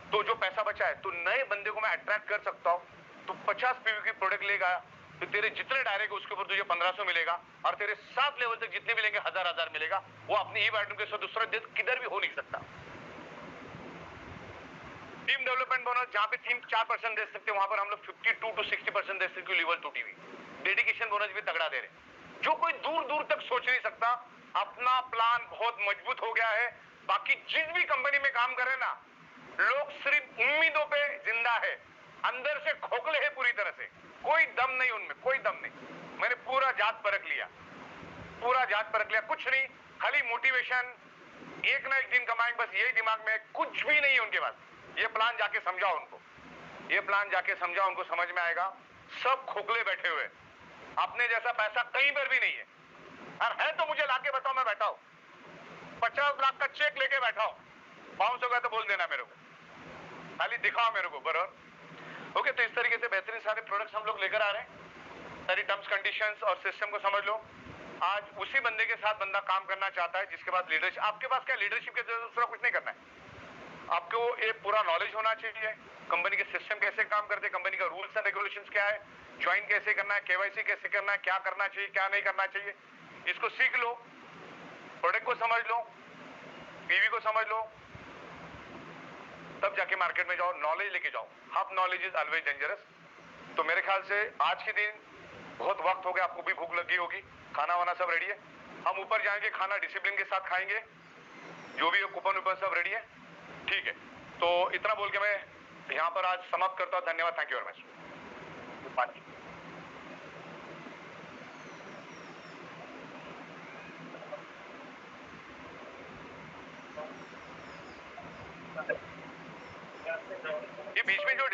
तो जो पैसा बचा है तो नए बंदे को मैं अट्रैक्ट कर सकता हूं। तो 50 पीवी की प्रोडक्ट लेगा तो तेरे जितने डायरेक्ट उसके ऊपर तुझे 1500 मिलेगा और तेरे 7 लेवल तक जितने भी लेंगे 1000 मिलेगा। वो अपनी ई आइटम के साथ दूसरा किधर भी हो नहीं सकता। टीम डेवलपमेंट बोनस जहां पे टीम 4% दे सकते वहां पर हम लोग 52 to 60% दे सकते, लेवल टूटी हुई। डेडिकेशन बोनस भी तगड़ा दे रहे। जो कोई दूर दूर तक सोच नहीं सकता, अपना प्लान बहुत मजबूत हो गया है। बाकी जिस भी कंपनी में काम करे ना, लोग सिर्फ उम्मीदों पे जिंदा है, अंदर से खोखले है पूरी तरह से, कोई दम नहीं उनमें, कोई दम नहीं। मैंने पूरा जात परख लिया, कुछ नहीं, खाली मोटिवेशन, एक ना एक दिन कमाएंगे, बस यही दिमाग में, कुछ भी नहीं है उनके पास। ये प्लान जाके समझाओ उनको, उनको समझ में आएगा। सब खोखले बैठे हुए, अपने जैसा पैसा कहीं पर भी नहीं है। और है तो मुझे लाके बताओ, मैं बैठा हूं, 50 लाख का चेक लेके बैठा हूं। 500 का तो बोल देना मेरे को, खाली दिखाओ मेरे को बराबर। ओके, तो इस तरीके से बेहतरीन सारे प्रोडक्ट्स हम लोग लेकर आ रहे हैं। सारी टर्म्स कंडीशंस और सिस्टम को समझ लो। आज उसी बंदे के साथ बंदा काम करना चाहता है जिसके पास लीडरशिप, आपके पास क्या लीडरशिप के दूसरा कुछ नहीं करना है। आपको एक पूरा नॉलेज होना चाहिए, कंपनी के सिस्टम कैसे काम करते हैं, कंपनी का रूल्स एंड रेगुलेशंस क्या है, ज्वाइन कैसे करना है, केवाईसी कैसे करना है, क्या करना चाहिए क्या नहीं करना चाहिए, इसको सीख लो, प्रोडक्ट को समझ लो, पीवी को समझ लो, तब जाके मार्केट में जाओ, नॉलेज लेके जाओ। Half knowledge is always dangerous. तो मेरे ख्याल से आज के दिन बहुत वक्त हो गया, आपको भी भूख लगी होगी, खाना वाना सब रेडी है, हम ऊपर जाएंगे, खाना डिसिप्लिन के साथ खाएंगे, जो भी कूपन ऊपर सब रेडी है, ठीक है। तो इतना बोल के मैं यहाँ पर आज समाप्त करता हूँ। धन्यवाद, थैंक यू वेरी मच। ये बीच में जो